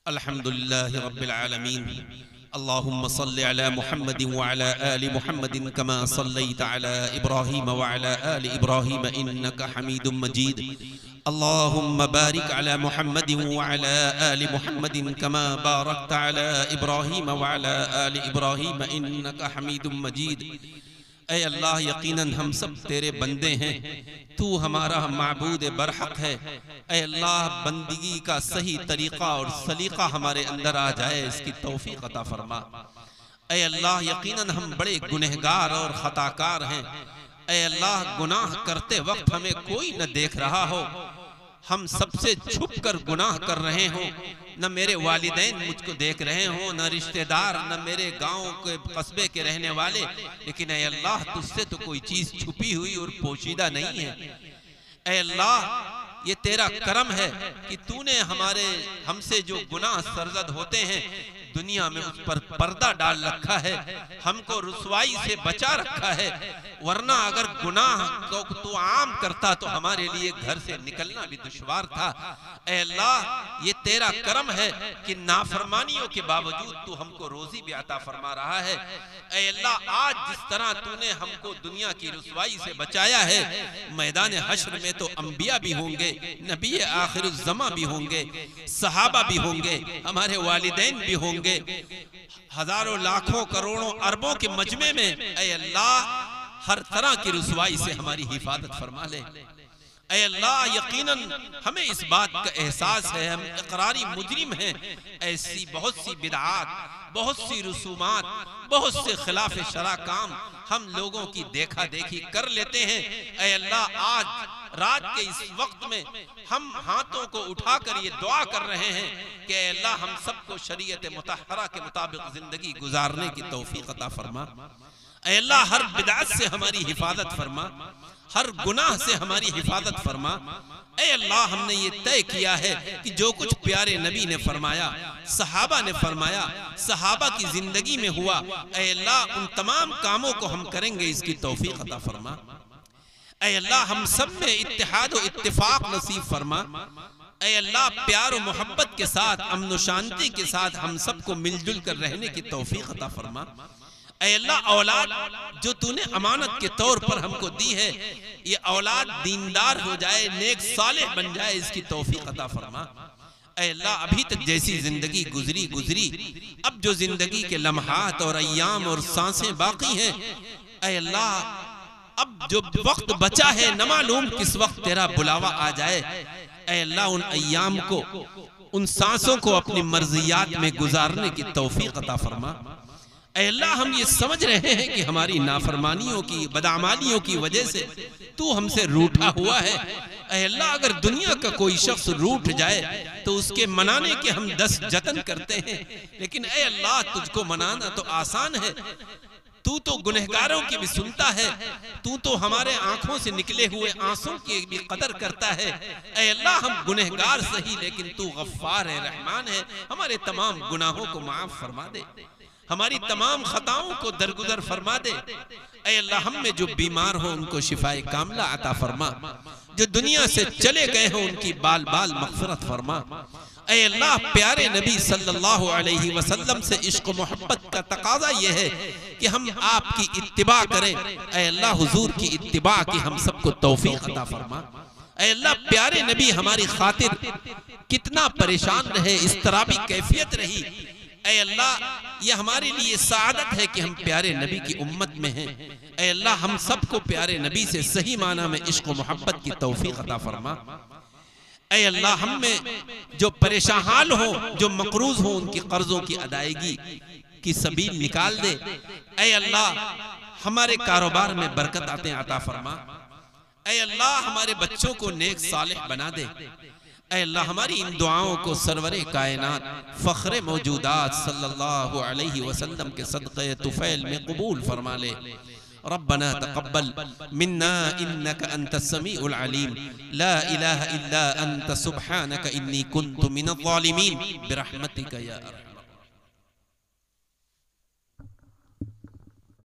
अल्हम्दुलिल्लाहि रब्बिल आलमीन। अल्लाहुम्मा सल्लि अला मुहम्मदिन व अला आलि मुहम्मदिन कमा सल्लैता अला इब्राहीम व अला आलि इब्राहीम इन्नका हमीदुम मजीद। अल्लाहुम्मा बारिक अला मुहम्मदिन व अला आलि मुहम्मदिन कमा बारकता अला इब्राहीम व अला आलि इब्राहीम इन्नका हमीदुम मजीद। ऐ अल्लाह, यकीनन हम सब तेरे बंदे हैं, तू हमारा माबूद बरहक है। ऐ अल्लाह, बंदगी का सही तरीका और सलीका हमारे अंदर आ जाए, इसकी तौफीक अता फरमा। ऐ अल्लाह, यकीनन हम बड़े गुनहगार और खताकार हैं। ऐ अल्लाह, गुनाह करते वक्त हमें कोई न देख रहा हो, हम सबसे छुप कर गुनाह कर रहे हों, न मेरे वालिदैन मुझको देख रहे हों, न रिश्तेदार, न मेरे गांव के कस्बे के रहने वाले, लेकिन ऐ अल्लाह, तुझसे तो कोई चीज छुपी हुई और पोशीदा नहीं है। ऐ अल्लाह, ये तेरा करम है कि तूने हमसे जो गुनाह सरजद होते हैं दुनिया में उस पर पर्दा डाल रखा है, हमको रुसवाई से बचा रखा है। वरना अगर गुनाह को तू आम करता तो हमारे लिए घर से निकलना भी दुश्वार था। ऐ अल्लाह, ये तेरा करम है कि नाफरमानियों के बावजूद तू हमको रोजी भी अता फरमा रहा है। ऐ अल्लाह, आज जिस तरह तूने हमको दुनिया की रुसवाई से बचाया है, मैदान हश्र में तो अंबिया भी होंगे, नबी आखिरुज़्ज़मा भी होंगे, सहाबा भी होंगे, हमारे वालिदैन भी होंगे, हजारों लाखों करोड़ों अरबों के मजमे में। ऐ अल्लाह, हर तरह की रुसवाई से हमारी हिफाजत फरमा ले। ऐ अल्लाह, यकीनन हमें इस बात का एहसास है, हम इकरारी मुजरिम हैं। ऐसी बहुत सी बिदआत, बहुत सी रसूमात, बहुत से खिलाफ शरा काम हम लोगों की देखा देखी कर लेते हैं। ऐ अल्लाह, आज रात के इस वक्त में हम हाथों को उठाकर ये दुआ कर रहे हैं कि ऐ अल्लाह, हम सबको शरीयत मुतहरा के मुताबिक जिंदगी गुजारने की तौफीक अता फरमा। ऐ अल्लाह, हर बिदअत से हमारी हिफाजत फरमा, हर गुनाह से हमारी हिफाजत फरमा। ऐ अल्लाह, हमने ये तय किया है कि जो कुछ प्यारे नबी ने फरमाया, सहाबा ने फरमाया, सहाबा की जिंदगी में हुआ, ऐ अल्लाह, उन तमाम कामों को हम करेंगे, इसकी तौफीक अता फरमा। ऐ अल्लाह, हम सब में इत्तेहाद और इत्तिफाक नसीब फरमा। ऐ अल्लाह, प्यार और मोहब्बत के साथ, अमन और शांति के साथ हम सबको मिलजुल कर रहने की तौफीक अता फरमा। ऐ अल्लाह, औलाद जो तूने अमानत के तौर पर हमको दी है, ये औलाद दीनदार हो जाए, नेक सालेह बन जाए, इसकी तौफीक अता फरमा। ऐ अल्लाह, अभी तक जैसी जिंदगी गुजरी, अब जो जिंदगी के लम्हात और अय्याम और सांसें बाकी हैं, ऐ अल्लाह, अब जो वक्त बचा है न मालूम किस वक्त तेरा बुलावा आ जाए। ऐ अल्लाह, उन अय्याम को, उन सांसों को अपनी मर्जियात में गुजारने की तौफीक अता फरमा। ऐ अल्लाह, हम ये समझ रहे हैं कि हमारी नाफरमानियों की, बदअमालियों की वजह से तू हमसे रूठा हुआ है। ऐ अल्लाह, अगर दुनिया का कोई शख्स रूठ जाए तो उसके मनाने के हम 10 जतन करते हैं, लेकिन ऐ अल्लाह, तुझको मनाना तो आसान है। तू तो गुनहगारों की भी सुनता है, तू तो हमारे आंखों से निकले हुए आंसू की भी कदर करता है। ऐ अल्लाह, हम गुनहगार सही, लेकिन तू गफ्फार है, रहमान है, हमारे तमाम गुनाहों को माफ फरमा दे, हमारी तमाम खताओं को दरगुजर फरमा दे। ऐ अल्लाह, हम में जो बीमार हो उनको शिफाए कामला अता फरमा, जो दुनिया से चले गए हो उनकी बाल बाल मग़फ़िरत फरमा। ऐ अल्लाह, प्यारे नबी सल्लल्लाहु अलैहि वसल्लम से इश्क मोहब्बत का तकाजा यह है कि हम आपकी इत्तिबा करें। ऐ अल्लाह, हुजूर की इत्तिबा की हम सबको तौफीक अता फरमा। ऐ अल्लाह, प्यारे नबी हमारी खातिर कितना परेशान रहे, इस तरह भी कैफियत रही। ऐ अल्लाह, ये हमारे लिए सादत है कि हम प्यारे नबी की उम्मत में हैं। ऐ अल्लाह, हम सबको प्यारे नबी से सही माना में इश्क मोहब्बत की तौफीक अता फरमा। ऐ अल्लाह, हम में जो परेशान हाल हो, जो मकरूज हो, उनकी कर्जों की अदायगी की सबील निकाल दे। ऐ अल्लाह, हमारे कारोबार में बरकत आते अता फरमा। ऐ अल्लाह, हमारे बच्चों को नेक सालिह बना दे। ऐ अल्लाह, हमारी इन दुआओं को सरवरे कायनात फ़ख्रे मौजूदात सल्लल्लाहु अलैहि वसल्लम के सदक़े तुफ़ैल में कबूल फरमा ले। रब्बना तक़ब्बल मिन्ना इन्नका अंतस समीउल अलीम ला इलाहा इल्ला अंत सुब्हानका इन्नी कुन्तु मिनज़ ज़ालिमीन बिरहमतिका या